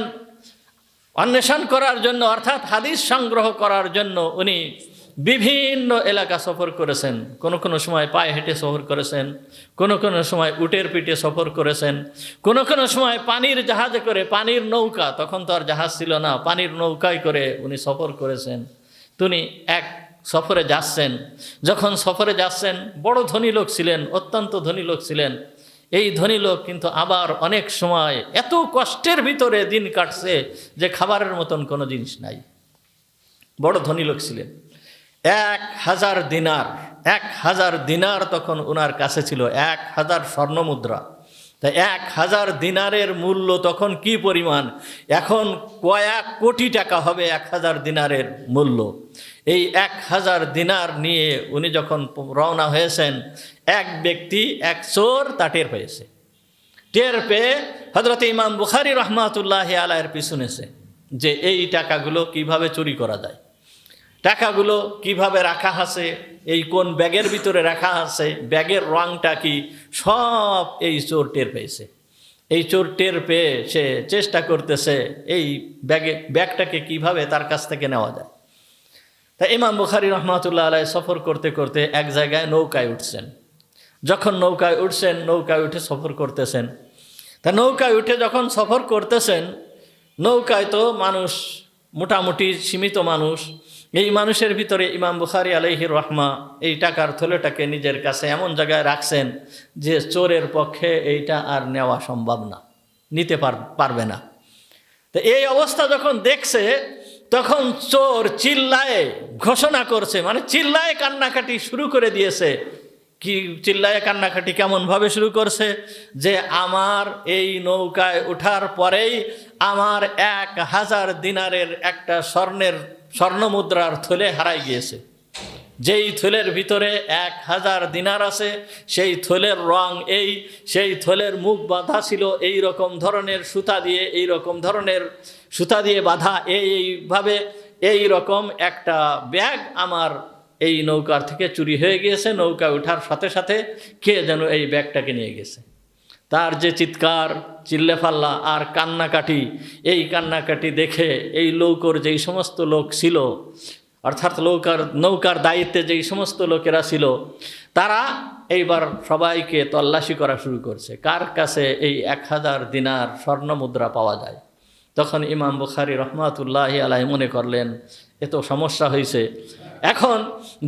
[SPEAKER 1] অন্বেষণ করার জন্য, অর্থাৎ হাদিস সংগ্রহ করার জন্য উনি বিভিন্ন এলাকা সফর করেছেন। কোনো কোনো সময় পায়ে হেঁটে সফর করেছেন, কোনো কোনো সময় উটের পিঠে সফর করেছেন, কোনো কোনো সময় পানির জাহাজে করে, পানির নৌকা, তখন তো আর জাহাজ ছিল না, পানির নৌকায় করে উনি সফর করেছেন। তিনি এক সফরে যাচ্ছেন, যখন সফরে যাচ্ছেন, বড় ধনী লোক ছিলেন, অত্যন্ত ধনী লোক ছিলেন। এই ধনী লোক কিন্তু আবার অনেক সময় এত কষ্টের ভিতরে দিন কাটছে যে খাবারের মতন কোনো জিনিস নাই। বড় ধনী লোক ছিলেন। 1000 দিনার, 1000 দিনার তখন ওনার কাছে ছিল, 1000 স্বর্ণমুদ্রা। তাই 1000 দিনারের মূল্য তখন কি পরিমাণ? এখন কয়েক কোটি টাকা হবে 1000 দিনারের মূল্য। এই 1000 দিনার নিয়ে উনি যখন রওনা হয়েছেন, এক ব্যক্তি, এক চোর তা টের পেয়েছে। টের পেয়ে হযরত ইমাম বুখারী রহমাতুল্লাহি আলাইহির পিছনেছে যে এই টাকাগুলো কিভাবে চুরি করা যায়, টাকাগুলো কিভাবে রাখা আছে, এই কোন ব্যাগের ভিতরে রাখা আছে, ব্যাগের রংটা কি, সব এই চোর টের পেয়েছে। এই চোর টের পেয়ে সে চেষ্টা করতেছে এই ব্যাগটাকে কিভাবে তার কাছ থেকে নেওয়া যায়। তা ইমাম বুখারী রহমাতুল্লাহ আলাইহি সফর করতে করতে এক জায়গায় নৌকায় উঠছেন। যখন নৌকায় উঠছেন, নৌকায় উঠে সফর করতেছেন। তা নৌকায় উঠে যখন সফর করতেছেন, নৌকায় তো মানুষ মোটামুটি সীমিত মানুষ। এই মানুষের ভিতরে ইমাম বুখারী আলাইহির রহমা এই টাকার থলেটাকে নিজের কাছে এমন জায়গায় রাখছেন যে চোরের পক্ষে এইটা আর নেওয়া সম্ভব না, নিতে পারবে না। তো এই অবস্থা যখন দেখছে, তখন চোর চিল্লায়ে ঘোষণা করছে, মানে চিল্লায়ে কান্নাকাটি শুরু করে দিয়েছে। কি চিল্লায়ে কান্নাকাটি কেমনভাবে শুরু করছে? যে আমার এই নৌকায় ওঠার পরেই আমার 1000 দিনারের একটা স্বর্ণমুদ্রার থলে হারাই গিয়েছে। যেই থলের ভিতরে 1000 দিনার আছে, সেই থলের রং এই, সেই থলের মুখ বাঁধা ছিল এই রকম ধরনের সুতা দিয়ে, এই রকম ধরনের সুতা দিয়ে বাঁধা, এইভাবে এই রকম একটা ব্যাগ আমার এই নৌকার থেকে চুরি হয়ে গিয়েছে। নৌকা ওঠার সাথে সাথে কে যেন এই ব্যাগটাকে নিয়ে গেছে। তার যে চিৎকার, চিল্লেফাল্লা আর কান্নাকাটি, এই কান্নাকাটি দেখে এই নৌকার যেই সমস্ত লোক ছিল, অর্থাৎ নৌকার দায়িত্বে যেই সমস্ত লোকেরা ছিল, তারা এইবার সবাইকে তল্লাশি করা শুরু করছে, কার কাছে এই 1000 দিনার স্বর্ণমুদ্রা পাওয়া যায়। তখন ইমাম বুখারী রহমাতুল্লাহি আলাইহি মনে করলেন এত সমস্যা হয়েছে, এখন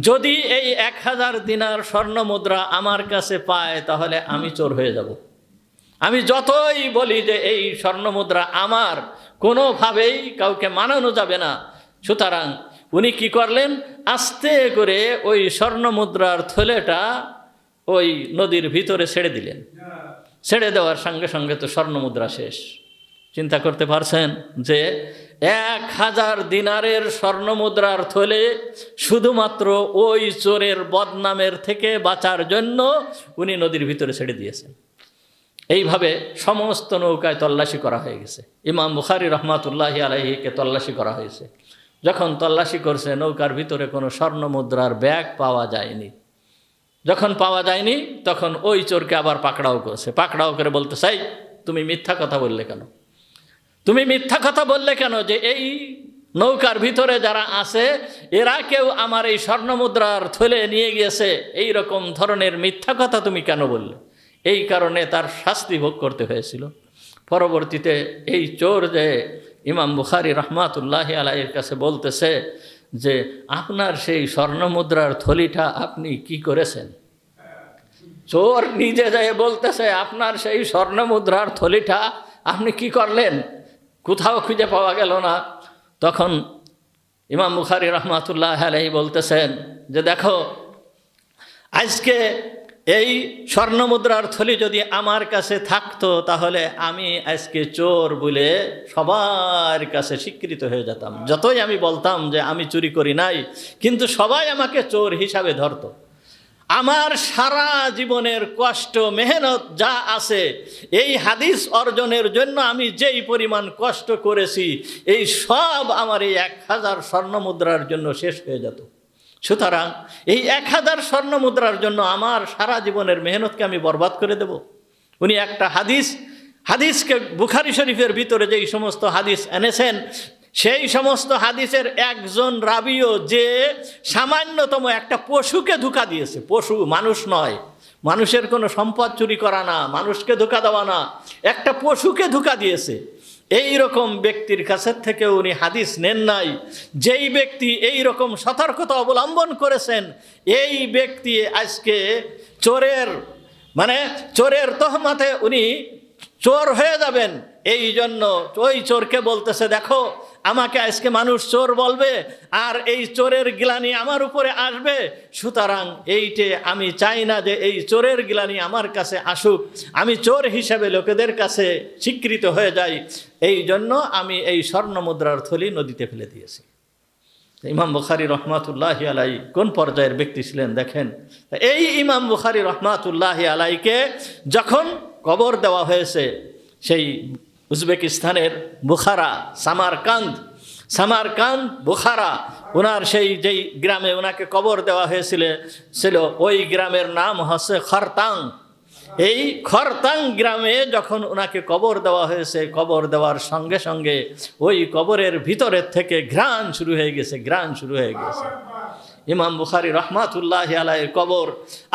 [SPEAKER 1] যদি এই 1000 দিনার স্বর্ণমুদ্রা আমার কাছে পায় তাহলে আমি চোর হয়ে যাব। আমি যতই বলি যে এই স্বর্ণমুদ্রা আমার, কোনোভাবেই কাউকে মানানো যাবে না। সুতরাং উনি কি করলেন, আস্তে করে ওই স্বর্ণমুদ্রার থলেটা ওই নদীর ভিতরে ছেড়ে দিলেন। ছেড়ে দেওয়ার সঙ্গে সঙ্গে তো স্বর্ণমুদ্রা শেষ। চিন্তা করতে পারছেন যে 1000 দিনারের স্বর্ণমুদ্রার থলে শুধুমাত্র ওই চোরের বদনামের থেকে বাঁচার জন্য উনি নদীর ভিতরে ছেড়ে দিয়েছেন। এইভাবে সমস্ত নৌকায় তল্লাশি করা হয়ে গেছে। ইমাম বুখারী রহমাতুল্লাহি আলাইহিকে তল্লাশি করা হয়েছে। যখন তল্লাশি করছে, নৌকার ভিতরে কোনো স্বর্ণমুদ্রার ব্যাগ পাওয়া যায়নি। যখন পাওয়া যায়নি, তখন ওই চোরকে আবার পাকড়াও করছে। পাকড়াও করে বলতে চাই, তুমি মিথ্যা কথা বললে কেন? তুমি মিথ্যা কথা বললে কেন যে এই নৌকার ভিতরে যারা আছে এরা কেউ আমার এই স্বর্ণমুদ্রার থলে নিয়ে গিয়েছে? এই রকম ধরনের মিথ্যা কথা তুমি কেন বললে? এই কারণে তার শাস্তি ভোগ করতে হয়েছিল। পরবর্তীতে এই চোর যে ইমাম বুখারী রহমাতুল্লাহি আলাইহির কাছে বলতেছে যে আপনার সেই স্বর্ণমুদ্রার থলিটা আপনি কি করেছেন? চোর নিজে যায় বলতেছে আপনার সেই স্বর্ণমুদ্রার থলিটা আপনি কি করলেন? কোথাও খুঁজে পাওয়া গেল না। তখন ইমাম বুখারী রহমাতুল্লাহি আলাইহি বলতেছেন যে দেখো, আজকে এই স্বর্ণমুদ্রার থলি যদি আমার কাছে থাকতো তাহলে আমি আজকে চোর বলে সবার কাছে স্বীকৃত হয়ে যেতাম। যতই আমি বলতাম যে আমি চুরি করি নাই, কিন্তু সবাই আমাকে চোর হিসাবে ধরতো। আমার সারা জীবনের কষ্ট মেহনত যা আছে এই হাদিস অর্জনের জন্য আমি যেই পরিমাণ কষ্ট করেছি, এই সব আমার এই 1000 স্বর্ণমুদ্রার জন্য শেষ হয়ে যেত। সুতরাং এই 1000 স্বর্ণ মুদ্রার জন্য আমার সারা জীবনের মেহনতকে আমি বরবাদ করে দেব? উনি একটা হাদিসকে বুখারী শরীফের ভিতরে যেই সমস্ত হাদিস এনেছেন, সেই সমস্ত হাদিসের একজন রাবিও যে সামান্যতম একটা পশুকে ধোঁকা দিয়েছে, পশু, মানুষ নয়, মানুষের কোনো সম্পদ চুরি করা না, মানুষকে ধোঁকা দেওয়া না, একটা পশুকে ধোঁকা দিয়েছে, এই রকম ব্যক্তির কাছের থেকে উনি হাদিস নেন নাই। যেই ব্যক্তি এই রকম সতর্কতা অবলম্বন করেছেন, এই ব্যক্তি আজকে চোরের তহমাতে উনি চোর হয়ে যাবেন। এই জন্য ওই চোরকে বলতেছে, দেখো আমাকে আজকে মানুষ চোর বলবে, আর এই চোরের গ্লানি আমার উপরে আসবে, সুতরাং এইটে আমি চাই না যে এই চোরের গ্লানি আমার কাছে আসুক, আমি চোর হিসেবে লোকেদের কাছে স্বীকৃত হয়ে যাই। এই জন্য আমি এই স্বর্ণ মুদ্রার থলি নদীতে ফেলে দিয়েছি। ইমাম বুখারী রহমাতুল্লাহি আলাই কোন পর্যায়ের ব্যক্তি ছিলেন দেখেন। এই ইমাম বুখারী রহমাতুল্লাহি আলাইকে যখন কবর দেওয়া হয়েছে সেই উজবেকিস্তানের বুখারা, সামারকান্দ বুখারা, ওনার যেই গ্রামে ওনাকে কবর দেওয়া হয়েছিল ওই গ্রামের নাম হচ্ছে খরতাং। এই খরতাং গ্রামে যখন ওনাকে কবর দেওয়া হয়েছে, কবর দেওয়ার সঙ্গে সঙ্গে ওই কবরের ভিতরের থেকে ঘ্রাণ শুরু হয়ে গেছে। ইমাম বুখারী রহমাতুল্লাহি আলাইহির কবর,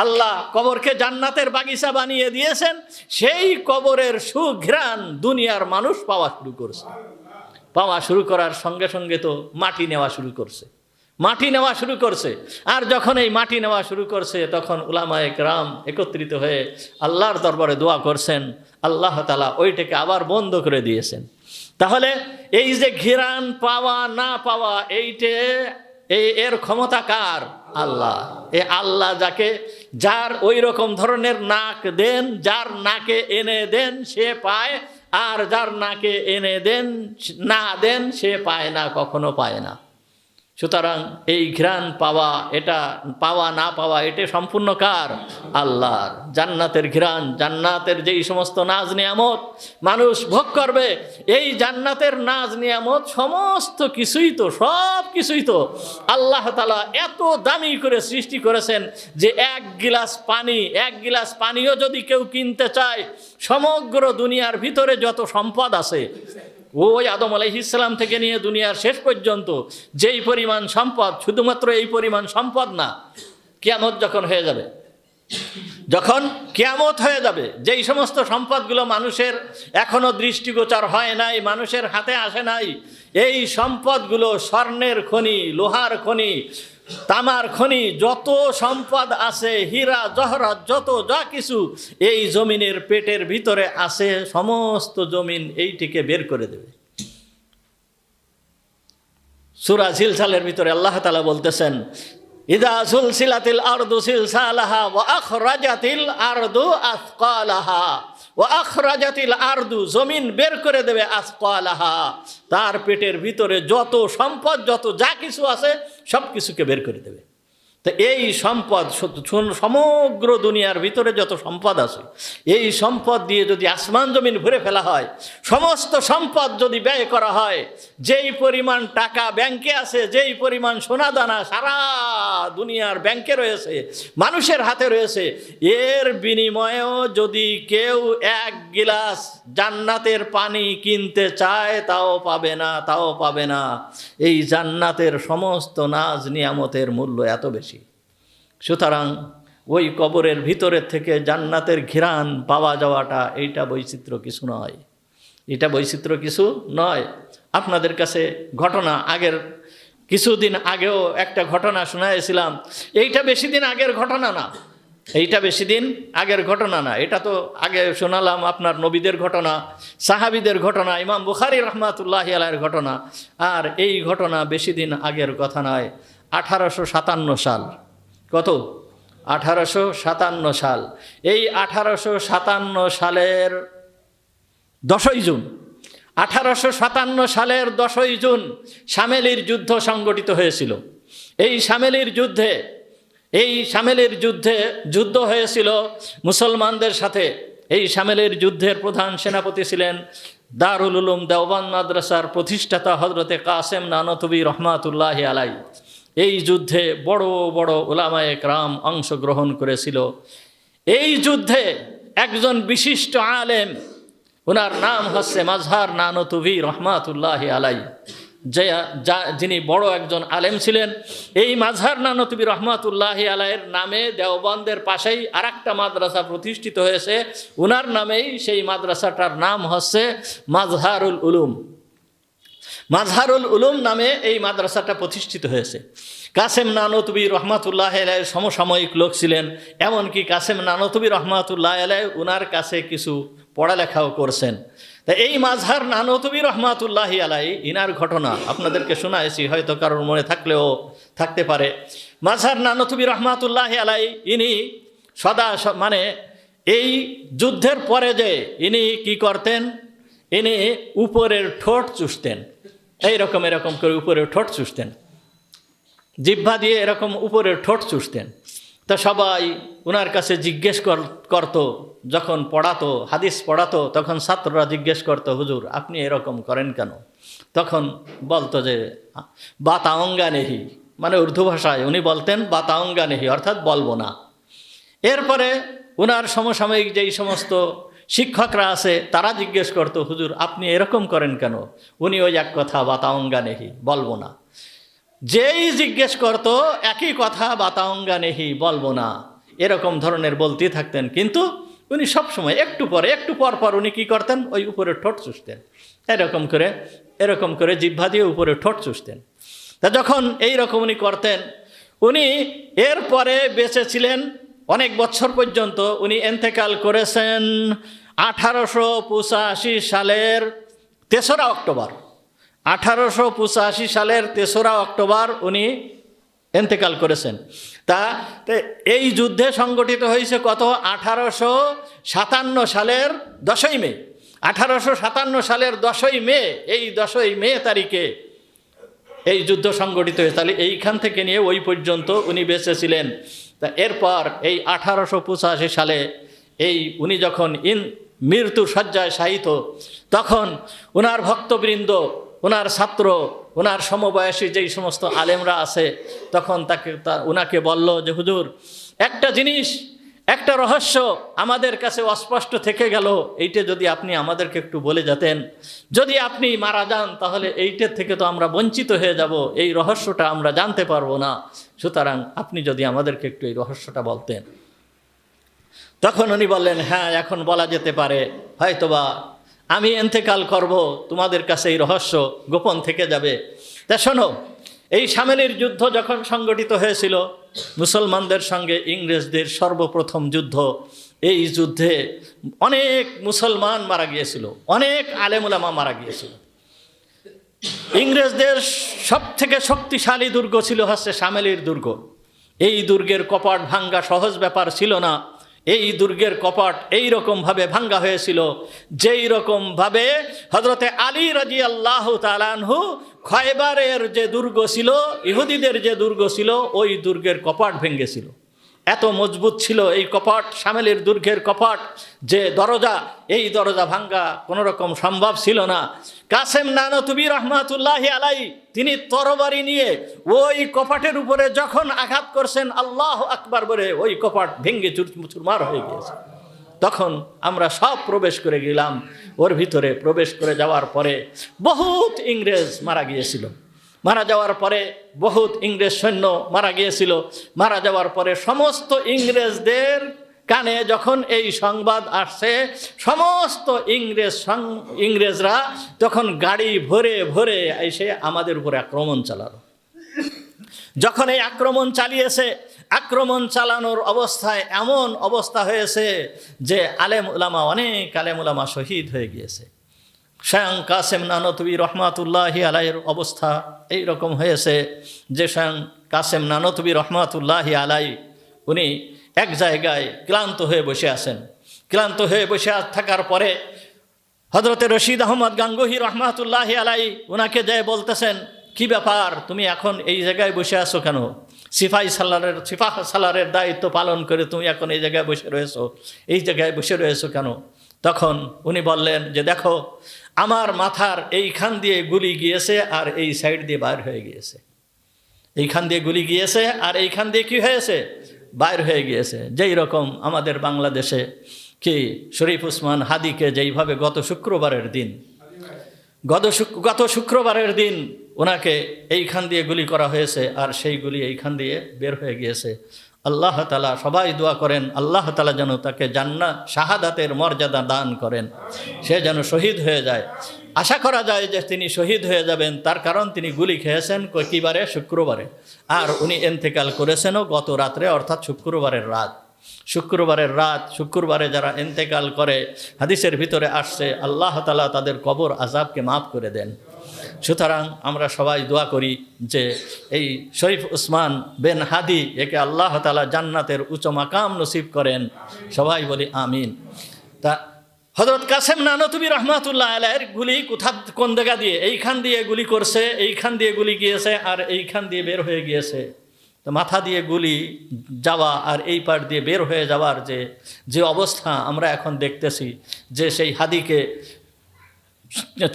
[SPEAKER 1] আল্লাহ কবরকে জান্নাতের বাগিচা বানিয়ে দিয়েছেন। সেই কবরের সুঘ্রাণ দুনিয়ার মানুষ পাওয়া শুরু করার সঙ্গে সঙ্গে তো মাটি নেওয়া শুরু করছে। আর যখন এই মাটি নেওয়া শুরু করছে, তখন উলামায়ে কেরাম একত্রিত হয়ে আল্লাহর দরবারে দোয়া করছেন, আল্লাহ তাআলা ওইটাকে আবার বন্ধ করে দিয়েছেন। তাহলে এই যে ঘিরান পাওয়া না পাওয়া, এর ক্ষমতা কার? আল্লাহ। এই আল্লাহ যার ওই রকম ধরনের নাক দেন, যার নাকে এনে দেন সে পায়, আর যার নাকে এনে না দেন সে পায় না, কখনো পায় না। সুতরাং এই ঘ্রাণ পাওয়া, এটা পাওয়া না পাওয়া, এটা সম্পূর্ণ কার? আল্লাহর। জান্নাতের ঘ্রাণ, জান্নাতের যেই সমস্ত নাজ নিয়ামত মানুষ ভোগ করবে, এই জান্নাতের নাজ নিয়ামত সব কিছুই তো আল্লাহ তাআলা এত দামি করে সৃষ্টি করেছেন যে এক গিলাস পানিও যদি কেউ কিনতে চায়, সমগ্র দুনিয়ার ভিতরে যত সম্পদ আছে, ওই আদম আলাইহিস সালাম থেকে নিয়ে দুনিয়ার শেষ পর্যন্ত যেই পরিমাণ সম্পদ, শুধুমাত্র এই পরিমাণ সম্পদ না, কিয়ামত যখন হয়ে যাবে, যেই সমস্ত সম্পদগুলো মানুষের এখনো দৃষ্টিগোচর হয় নাই, মানুষের হাতে আসে নাই, এই সম্পদগুলো স্বর্ণের খনি, লোহার খনি, তামার খনি, যত সম্পদ আছে, হীরা জহরত, যা কিছু এই জমিনের পেটের ভিতরে আছে, সমস্ত জমিন এইটিকে বের করে দেবে। সূরা জিলজালের ভিতরে আল্লাহ তাআলা বলতেছেন, ইযা সুলসিলাতিল আরদু সিলসালাহা ওয়া আখরাজাতিল আরদু আসকালাহা ওয়া আখরাজাতিল আরদু, জমিন বের করে দেবে আসকালাহা, তার পেটের ভিতরে যত সম্পদ, যা কিছু আছে সব কিছুকে বের করে দেবে। তো এই সম্পদ, সমগ্র দুনিয়ার ভিতরে যত সম্পদ আছে, এই সম্পদ দিয়ে যদি আসমান জমিন ভরে ফেলা হয়, সমস্ত সম্পদ যদি ব্যয় করা হয়, যেই পরিমাণ টাকা ব্যাংকে আছে, যেই পরিমাণ সোনাদানা সারা দুনিয়ার ব্যাংকে রয়েছে, মানুষের হাতে রয়েছে, এর বিনিময়েও যদি কেউ এক গিলাস জান্নাতের পানি কিনতে চায়, তাও পাবে না। এই জান্নাতের সমস্ত নাজ নিয়ামতের মূল্য এত বেশি। সুতরাং ওই কবরের ভিতরের থেকে জান্নাতের ঘ্রাণ পাওয়া যাওয়াটা, এইটা বৈচিত্র্য কিছু নয়। আপনাদের কাছে ঘটনা, কিছুদিন আগেও একটা ঘটনা শোনাইছিলাম। এইটা বেশি দিন আগের ঘটনা না, এটা তো আগে শোনালাম আপনার নবীদের ঘটনা, সাহাবীদের ঘটনা, ইমাম বুখারী রাহমাতুল্লাহি আলাইহির ঘটনা। আর এই ঘটনা বেশি দিন আগের কথা নয়, 1857 সাল। কত? 1857 সাল। এই 1857 সালের 10ই জুন, 1857 সালের 10ই জুন শামেলির যুদ্ধ সংগঠিত হয়েছিল। এই শামেলির যুদ্ধ হয়েছিল মুসলমানদের সাথে। এই শামেলির যুদ্ধের প্রধান সেনাপতি ছিলেন দারুল উলুম দেওবান মাদ্রাসার প্রতিষ্ঠাতা হযরতে কাসেম নানতুবি রহমাতুল্লাহি আলাইহি। এই যুদ্ধে বড় বড় উলামায়ে কেরাম অংশগ্রহণ করেছিল। এই যুদ্ধে একজন বিশিষ্ট আলেম, ওনার নাম হচ্ছে মাজহার নানতুভি রহমাতুল্লাহি আলাই, যিনি বড় একজন আলেম ছিলেন। এই মাজহার নানতুভি রহমাতুল্লাহি আলাইয়ের নামে দেওবন্দের পাশেই আরেকটা মাদ্রাসা প্রতিষ্ঠিত হয়েছে, ওনার নামেই সেই মাদ্রাসাটার নাম হচ্ছে মাজহারুল উলুম। মাজহারুল উলুম নামে এই মাদ্রাসাটা প্রতিষ্ঠিত হয়েছে। কাসেম নানতুবি রহমাতুল্লাহ আলাইহির সমসাময়িক লোক ছিলেন, এমনকি কাসেম নানতুবি রহমাতুল্লাহ আলাইহি ওনার কাছে কিছু পড়ালেখাও করছেন। তা এই মাজহার নানতুবি রহমাতুল্লাহি আলাইহি ইনার ঘটনা আপনাদেরকে শোনাইছি, হয়তো কারোর মনে থাকলেও থাকতে পারে। মাজহার নানতুবি রহমাতুল্লাহি আলাইহি ইনি মানে এই যুদ্ধের পরে যে ইনি কি করতেন, ইনি উপরের ঠোঁট চুষতেন, এরকম করে উপরের ঠোঁট চুষতেন, জিহ্বা দিয়ে এরকম উপরের ঠোঁট চুষতেন। তো সবাই ওনার কাছে জিজ্ঞেস করতো, যখন পড়াতো, হাদিস পড়াতো, তখন ছাত্ররা জিজ্ঞেস করতো, হুজুর আপনি এরকম করেন কেন? তখন বলতো যে বাতাঙ্গা নেহি, মানে উর্দু ভাষায় উনি বলতেন বাতাঙ্গা নেহি, অর্থাৎ বলবো না। এরপরে ওনার সমসাময়িক যেই সমস্ত শিক্ষকরা আছে তারা জিজ্ঞেস করতো, হুজুর আপনি এরকম করেন কেন? উনি ওই এক কথা বাতাঙ্গা নেহি, বলবো না। যেই জিজ্ঞেস করত একই কথা বাতাঙ্গা নেহি, বলবো না, এরকম ধরনের বলতেই থাকতেন। কিন্তু উনি সবসময় একটু পর উনি কী করতেন, ওই উপরে ঠোঁট চুষতেন, এরকম করে জিহ্বা দিয়ে উপরে ঠোঁট চুষতেন। তা যখন এই রকম উনি করতেন, উনি এরপরে বেঁচে ছিলেন অনেক বছর পর্যন্ত। উনি ইন্তেকাল করেছেন 1885 সালের 3রা অক্টোবর। 1885 সালের 3রা অক্টোবর উনি ইন্তেকাল করেছেন। তা এই যুদ্ধে সংগঠিত হয়েছে কত? 1857 সালের 10ই মে। 1857 সালের 10ই মে, এই 10ই মে তারিখে এই যুদ্ধ সংগঠিত হয়েছে। তাহলে এইখান থেকে নিয়ে ওই পর্যন্ত উনি বেঁচে ছিলেন। তা এরপর এই 1885 সালে এই উনি যখন মৃত্যু শয্যায় শায়িত, তখন ওনার ভক্তবৃন্দ, ওনার ছাত্র, ওনার সমবয়সী যেই সমস্ত আলেমরা আছে, তখন ওনাকে বলল যে হুজুর একটা জিনিস, একটা রহস্য আমাদের কাছে অস্পষ্ট থেকে গেল, এইটা যদি আপনি আমাদেরকে একটু বলে যেতেন, যদি আপনি মারা যান তাহলে এইটার থেকে তো আমরা বঞ্চিত হয়ে যাব, এই রহস্যটা আমরা জানতে পারবো না, সুতরাং আপনি যদি আমাদেরকে একটু এই রহস্যটা বলতেন। তখন উনি বললেন, হ্যাঁ এখন বলা যেতে পারে, হয়তোবা আমি ইন্তেকাল করব, তোমাদের কাছে এই রহস্য গোপন থেকে যাবে। তা শোনো, এই সামেলির যুদ্ধ যখন সংগঠিত হয়েছিল মুসলমানদের সঙ্গে ইংরেজদের সর্বপ্রথম যুদ্ধ, এই যুদ্ধে অনেক মুসলমান মারা গিয়েছিল, অনেক আলেম উলামা মারা গিয়েছিল। ইংরেজদের সবথেকে শক্তিশালী দুর্গ ছিল হচ্ছে সামেলির দুর্গ। এই দুর্গের কপাট ভাঙ্গা সহজ ব্যাপার ছিল না। এই দুর্গের কপাট এইরকমভাবে ভাঙ্গা হয়েছিল যেই রকমভাবে হযরতে আলী রাদিয়াল্লাহু তাআলা আনহু খয়বারের যে দুর্গ ছিল, ইহুদিদের যে দুর্গ ছিল, ওই দুর্গের কপাট ভেঙেছিল। এত মজবুত ছিল এই কপাট, সামেলের দুর্গের কপাট, যে দরজা, এই দরজা ভাঙ্গা কোনো রকম সম্ভব ছিল না। কাসেম নানতুবি রহমাতুল্লাহি আলাইহি তিনি তরবারি নিয়ে ওই কপাটের উপরে যখন আঘাত করছেন, আল্লাহু আকবার বলে ওই কপাট ভেঙে চুরমার হয়ে গিয়েছে। তখন আমরা সব প্রবেশ করে গেলাম ওর ভিতরে। প্রবেশ করে যাওয়ার পরে বহুত ইংরেজ মারা গিয়েছিল। মারা যাওয়ার পরে বহুত ইংরেজ সৈন্য মারা গিয়েছিল। মারা যাওয়ার পরে সমস্ত ইংরেজদের কানে যখন এই সংবাদ আসছে, সমস্ত ইংরেজরা তখন গাড়ি ভরে ভরে এসে আমাদের উপরে আক্রমণ চালালো। যখন এই আক্রমণ চালিয়েছে, আক্রমণ চালানোর অবস্থায় এমন অবস্থা হয়েছে যে অনেক আলেম উলামা শহীদ হয়ে গিয়েছে। স্বয়ং কাসেম নানতুবি রহমাতুল্লাহি আলাইহির অবস্থা এই রকম হয়েছে যে স্বয়ং কাসেম নানতুবি রহমাতুল্লাহি আলাইহি উনি এক জায়গায় ক্লান্ত হয়ে বসে আছেন। ক্লান্ত হয়ে বসে থাকার পরে হযরতে রশিদ আহমদ গাঙ্গুহি রহমাতুল্লাহি আলাইহি ওনাকে যেয়ে বলতেছেন, কি ব্যাপার, তুমি এখন এই জায়গায় বসে আছো কেন? সিপাহ সালারের দায়িত্ব পালন করে তুমি এখন এই জায়গায় বসে রয়েছো কেন? তখন উনি বললেন যে দেখো, আমার মাথার এইখান দিয়ে গুলি গিয়েছে আর এই সাইড দিয়ে বার হয়ে গিয়েছে। এইখান দিয়ে গুলি গিয়েছে আর এইখান দিয়ে কি হয়েছে, বাইর হয়ে গিয়েছে। যেই রকম আমাদের বাংলাদেশে কি শরীফ ওসমান হাদিকে যেইভাবে গত শুক্রবারের দিন ওনাকে এইখান দিয়ে গুলি করা হয়েছে আর সেই গুলি এইখান দিয়ে বের হয়ে গিয়েছে। আল্লাহ তাআলা, সবাই দোয়া করেন আল্লাহ তাআলা যেন তাকে জান্নাত শাহাদাতের মর্যাদা দান করেন, সে যেন শহীদ হয়ে যায়। আশা করা যায় যে তিনি শহীদ হয়ে যাবেন, তার কারণ তিনি গুলি খেয়েছেন কী বারে, শুক্রবারে, আর উনি ইন্তেকাল করেছেনও গত রাত্রে, অর্থাৎ শুক্রবারের রাত। শুক্রবারে যারা ইন্তেকাল করে হাদিসের ভিতরে আসছে আল্লাহ তাআলা তাদের কবর আযাবকে মাফ করে দেন। সুতরাং আমরা সবাই দোয়া করি যে এই শরীফ ওসমান বিন হাদি একে আল্লাহ তাআলা জান্নাতের উচ্চ মাকাম নসিব করেন, সবাই বলি আমিন। তা হযরত কাসেম নানতুবি রহমাতুল্লাহ আলাইহির গুলি কোন জায়গা দিয়ে, এইখান দিয়ে গুলি করছে, এইখান দিয়ে গুলি গিয়েছে আর এইখান দিয়ে বের হয়ে গিয়েছে। তো মাথা দিয়ে গুলি যাওয়া আর এই পার দিয়ে বের হয়ে যাওয়ার যে অবস্থা আমরা এখন দেখতেছি, যে সেই হাদিকে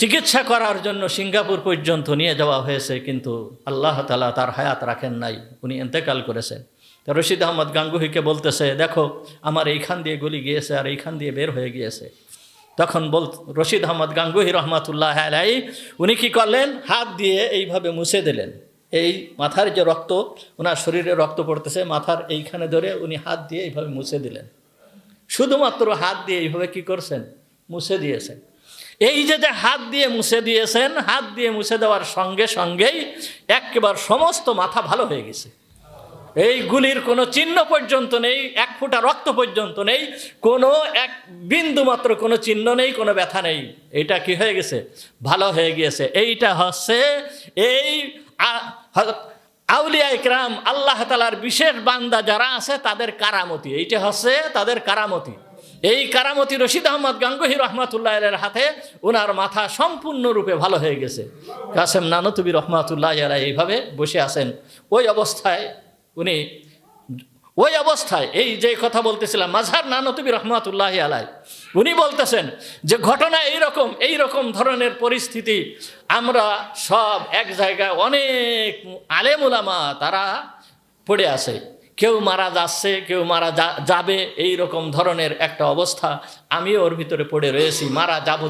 [SPEAKER 1] চিকিৎসা করার জন্য সিঙ্গাপুর পর্যন্ত নিয়ে যাওয়া হয়েছে, কিন্তু আল্লাহ তাআলা তার হায়াত রাখেন নাই, উনি ইন্তেকাল করেছেন। তো রশিদ আহমদ গাঙ্গুহিকে বলতেছে, দেখো আমার এইখান দিয়ে গুলি গিয়েছে আর এইখান দিয়ে বের হয়ে গিয়েছে। তখন রশিদ আহমদ গাঙ্গুহি রহমাতুল্লাহ আলাইহি উনি কী করলেন, হাত দিয়ে এইভাবে মুছে দিলেন। এই মাথার যে রক্ত, ওনার শরীরে রক্ত পড়তেছে, মাথার এইখানে ধরে উনি হাত দিয়ে এইভাবে মুছে দিলেন। শুধুমাত্র হাত দিয়ে এইভাবে কি করছেন, মুছে দিয়েছেন। এই যে হাত দিয়ে মুছে দিয়েছেন, হাত দিয়ে মুছে দেওয়ার সঙ্গে সঙ্গেই একেবারে সমস্ত মাথা ভালো হয়ে গেছে। এই গুলির কোনো চিহ্ন পর্যন্ত নেই, এক ফোঁটা রক্ত পর্যন্ত নেই, কোনো এক বিন্দু মাত্র কোনো চিহ্ন নেই, কোনো ব্যথা নেই। এইটা কি হয়ে গেছে, ভালো হয়ে গিয়েছে। এইটা হচ্ছে এই আউলিয়া ইকরাম আল্লাহ তাআলার বিশেষ বান্দা যারা আছে তাদের কারামতি, এইটা হচ্ছে তাদের কারামতি। এই কারামতি রশিদ আহমদ গাঙ্গুহি রহমাতুল্লাহ আলাইহির হাতে ওনার মাথা সম্পূর্ণরূপে ভালো হয়ে গেছে। কাসেম নানতুবি রহমাতুল্লাহ আলাইহি এইভাবে বসে আছেন। ওই অবস্থায় এই যে কথা বলতেছিলাম, মাজহার নানতুবি রহমাতুল্লাহ আলাইহি উনি বলতেছেন যে ঘটনা এইরকম ধরনের পরিস্থিতি, আমরা সব এক জায়গায় অনেক আলেম উলামা তারা পড়ে আছে, কেউ মারা যাচ্ছে, কেউ মারা যাবে, এই রকম ধরনের একটা অবস্থা। আমিও ওর ভিতরে পড়ে রয়েছি, মারা যাবো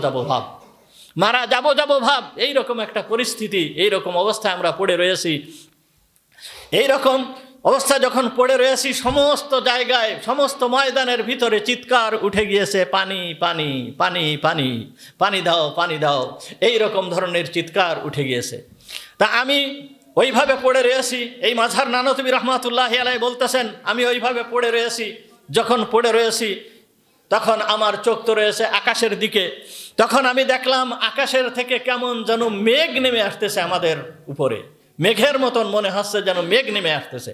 [SPEAKER 1] ভাব, এইরকম একটা পরিস্থিতি, এইরকম অবস্থায় আমরা পড়ে রয়েছি। এইরকম অবস্থা যখন পড়ে রয়েছি, সমস্ত জায়গায়, সমস্ত ময়দানের ভিতরে চিৎকার উঠে গিয়েছে, পানি পানি পানি পানি, পানি দাও পানি দাও, এইরকম ধরনের চিৎকার উঠে গিয়েছে। তা আমি ওইভাবে পড়ে রয়েছি। এই মাজহার নানতুবি রহমাতুল্লাহ আলাইহি বলতেছেন, আমি ওইভাবে পড়ে রয়েছি। যখন পড়ে রয়েছি তখন আমার চোখ তো রয়েছে আকাশের দিকে। তখন আমি দেখলাম আকাশের থেকে কেমন যেন মেঘ নেমে আসতেছে আমাদের উপরে, মেঘের মতন মনে হচ্ছে যেন মেঘ নেমে আসতেছে।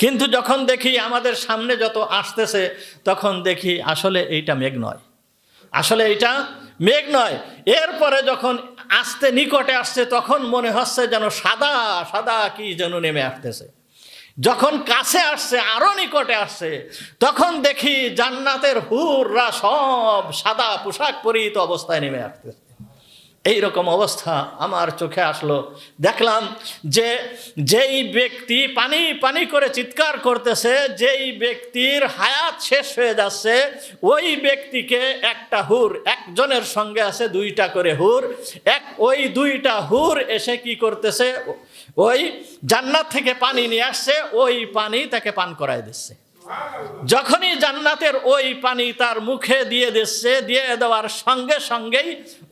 [SPEAKER 1] কিন্তু যখন দেখি আমাদের সামনে যত আসতেছে, তখন দেখি আসলে এইটা মেঘ নয়। এরপরে যখন নিকটে আসছে, তখন মনে হচ্ছে যেন সাদা সাদা কি যেন নেমে আসতেছে। যখন কাছে আসছে, আরো নিকটে আসছে, তখন দেখি জান্নাতের হুররা সব সাদা পোশাক পরিহিত অবস্থায় নেমে আসতেছে। এইরকম অবস্থা আমার চোখে আসলো। দেখলাম যে যেই ব্যক্তি পানি পানি করে চিৎকার করতেছে, যেই ব্যক্তির হায়াত শেষ হয়ে যাচ্ছে, ওই ব্যক্তিকে একটা হুর, একজনের সঙ্গে আছে দুইটা করে হুর, ওই দুইটা হুর এসে কি করতেছে, ওই জান্নাত থেকে পানি নিয়ে আসছে, ওই পানি তাকে পান করায় দিচ্ছে। যখনই জান্নাতের ওই পানি তার মুখে দিয়ে দিচ্ছে, দিয়ে দেওয়ার সঙ্গে সঙ্গেই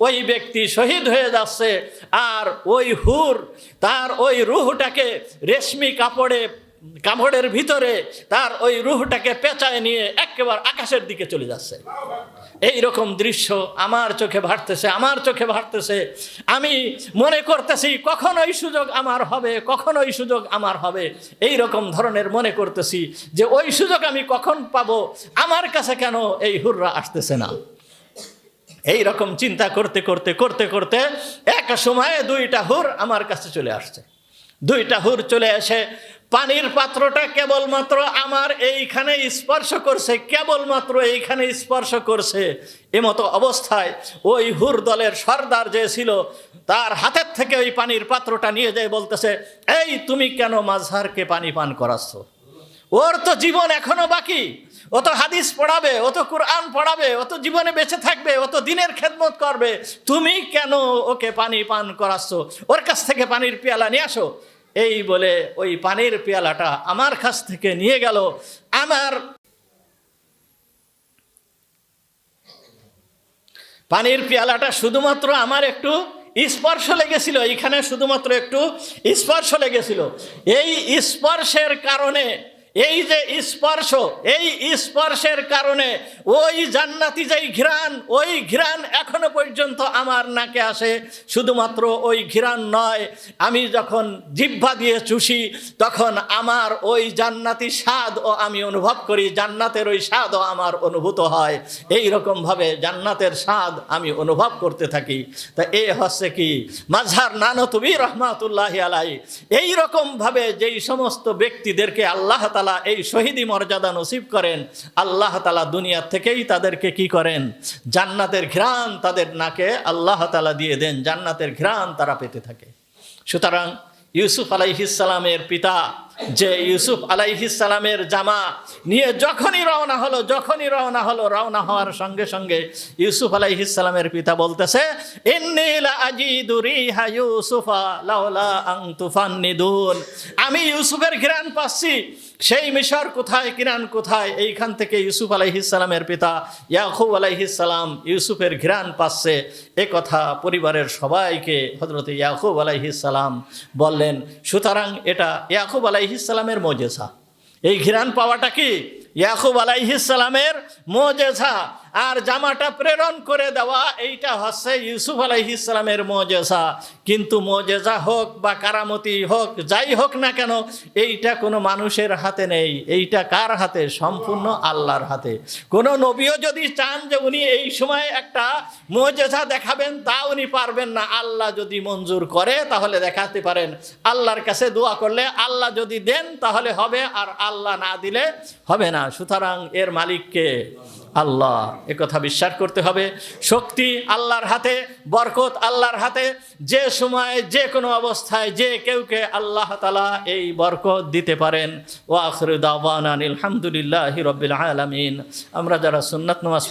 [SPEAKER 1] ওই ব্যক্তি শহীদ হয়ে যাচ্ছে। আর ওই হুর তার ওই রুহটাকে রেশমি কাপড়ের ভিতরে তার ওই রুহটাকে পেঁচায় নিয়ে একেবারে আকাশের দিকে চলে যাচ্ছে। এই রকম দৃশ্য আমার চোখে ভাসতেছে। আমি মনে করতেছি কখন ওই সুযোগ আমার হবে, এই রকম ধরনের মনে করতেছি যে ওই সুযোগ আমি কখন পাবো, আমার কাছে কেন এই হুররা আসতেছে না। এই রকম চিন্তা করতে এক সময়ে দুইটা হুর আমার কাছে চলে আসছে। দুইটা হুর চলে এসে পানির পাত্রটা কেবলমাত্র আমার এইখানে স্পর্শ করছে, কেবলমাত্র এইখানে স্পর্শ করছে। এমতো অবস্থায় ওই হুর দলের সর্দার যে ছিল, তার হাতের থেকে ওই পানির পাত্রটা নিয়ে যায়, বলতেছে, এই তুমি কেন মাঝহারকে পানি পান করাচ্ছ? ওর তো জীবন এখনো বাকি, ও তো হাদিস পড়াবে, ও তো কোরআন পড়াবে, ও তো জীবনে বেঁচে থাকবে, ও তো দিনের খেদমত করবে, তুমি কেন ওকে পানি পান করাচ্ছ? ওর কাছ থেকে পানির পেয়ালা নিয়ে আসো। এই বলে ওই পানির পেয়ালাটা আমার কাছ থেকে নিয়ে গেল। আমার পানির পেয়ালাটা শুধুমাত্র আমার একটু স্পর্শ লেগেছিল, এইখানে শুধুমাত্র একটু স্পর্শ লেগেছিল। এই স্পর্শের কারণে, এই যে স্পর্শ, এই স্পর্শের কারণে ওই জান্নাতি যেই ঘ্রাণ, ওই ঘ্রাণ এখনো পর্যন্ত আমার নাকে আসে। শুধুমাত্র ওই ঘ্রাণ নয়, আমি যখন জিহ্বা দিয়ে চুষি তখন আমার ওই জান্নাতি স্বাদও আমি অনুভব করি, জান্নাতের ওই স্বাদও আমার অনুভূত হয়। এই রকমভাবে জান্নাতের স্বাদ আমি অনুভব করতে থাকি। তা এ হচ্ছে কি মাযহার নানতুবী রহমাতুল্লাহি আলাইহি। এই রকমভাবে যেই সমস্ত ব্যক্তিদেরকে আল্লাহ তাআলা এই শহীদি মর্যাদা নসিব করেন, আল্লাহ তাআলা দুনিয়া থেকেই তাদেরকে কি করেন? জান্নাতের ঘ্রাণ তাদের নাকে আল্লাহ তাআলা দিয়ে দেন, জান্নাতের ঘ্রাণ তারা পেতে থাকে। সুতরাং ইউসুফ আলাইহিস সালামের পিতা, যে ইউসুফ আলাইহিস সালামের জামা নিয়ে যখনই রওনা হলো, রওনা হওয়ার সঙ্গে সঙ্গে ইউসুফ আলাইহিস সালামের পিতা বলতেছে, ইন্নী লা আজিদু রিহা ইউসুফা লাউলা আন তুফান্নিদুন। আমি ইউসুফের ঘ্রাণ পাচ্ছি। সেই মিশর কোথায়, কিরান কোথায়? এইখান থেকে ইউসুফ আলাইহিস সালামের পিতা ইয়াকুব আলাইহিস সালাম ইউসুফের ঘ্রাণ পাচ্ছে। এ কথা পরিবারের সবাইকে হযরত ইয়াকুব আলাইহিস সালাম বললেন। সুতরাং এটা ইয়াকুব আলাইহিস সালামের মুজিজা। এই ঘ্রাণ পাওয়াটা কি? ইয়াকুব আলাইহিস সালামের মুজিজা। আর জামাটা প্রেরণ করে দেওয়া, এইটা হচ্ছে ইউসুফ আলাইহিস সালামের মুজিজা। কিন্তু মুজিজা হোক বা কারামতি হোক, যাই হোক না কেন, এইটা কোনো মানুষের হাতে নেই। এইটা কার হাতে? সম্পূর্ণ আল্লাহর হাতে। কোনো নবীও যদি চান যে উনি এই সময় একটা মুজিজা দেখাবেন, তা উনি পারবেন না। আল্লাহ যদি মঞ্জুর করে তাহলে দেখাতে পারেন। আল্লাহর কাছে দোয়া করলে আল্লাহ যদি দেন তাহলে হবে, আর আল্লাহ না দিলে হবে না। সুতরাং এর মালিককে আল্লাহ, একথা বিশ্বাস করতে হবে। শক্তি আল্লাহর হাতে, বরকত আল্লাহর হাতে। যে সময় যে কোনো অবস্থায় যে কেউকে আল্লাহ তাআলা এই বরকত দিতে পারেন। ওয়া আখিরু দাওয়ানা আলহামদুলিল্লাহি রাব্বিল আলামিন। আমরা যারা সুন্নাত নামাজ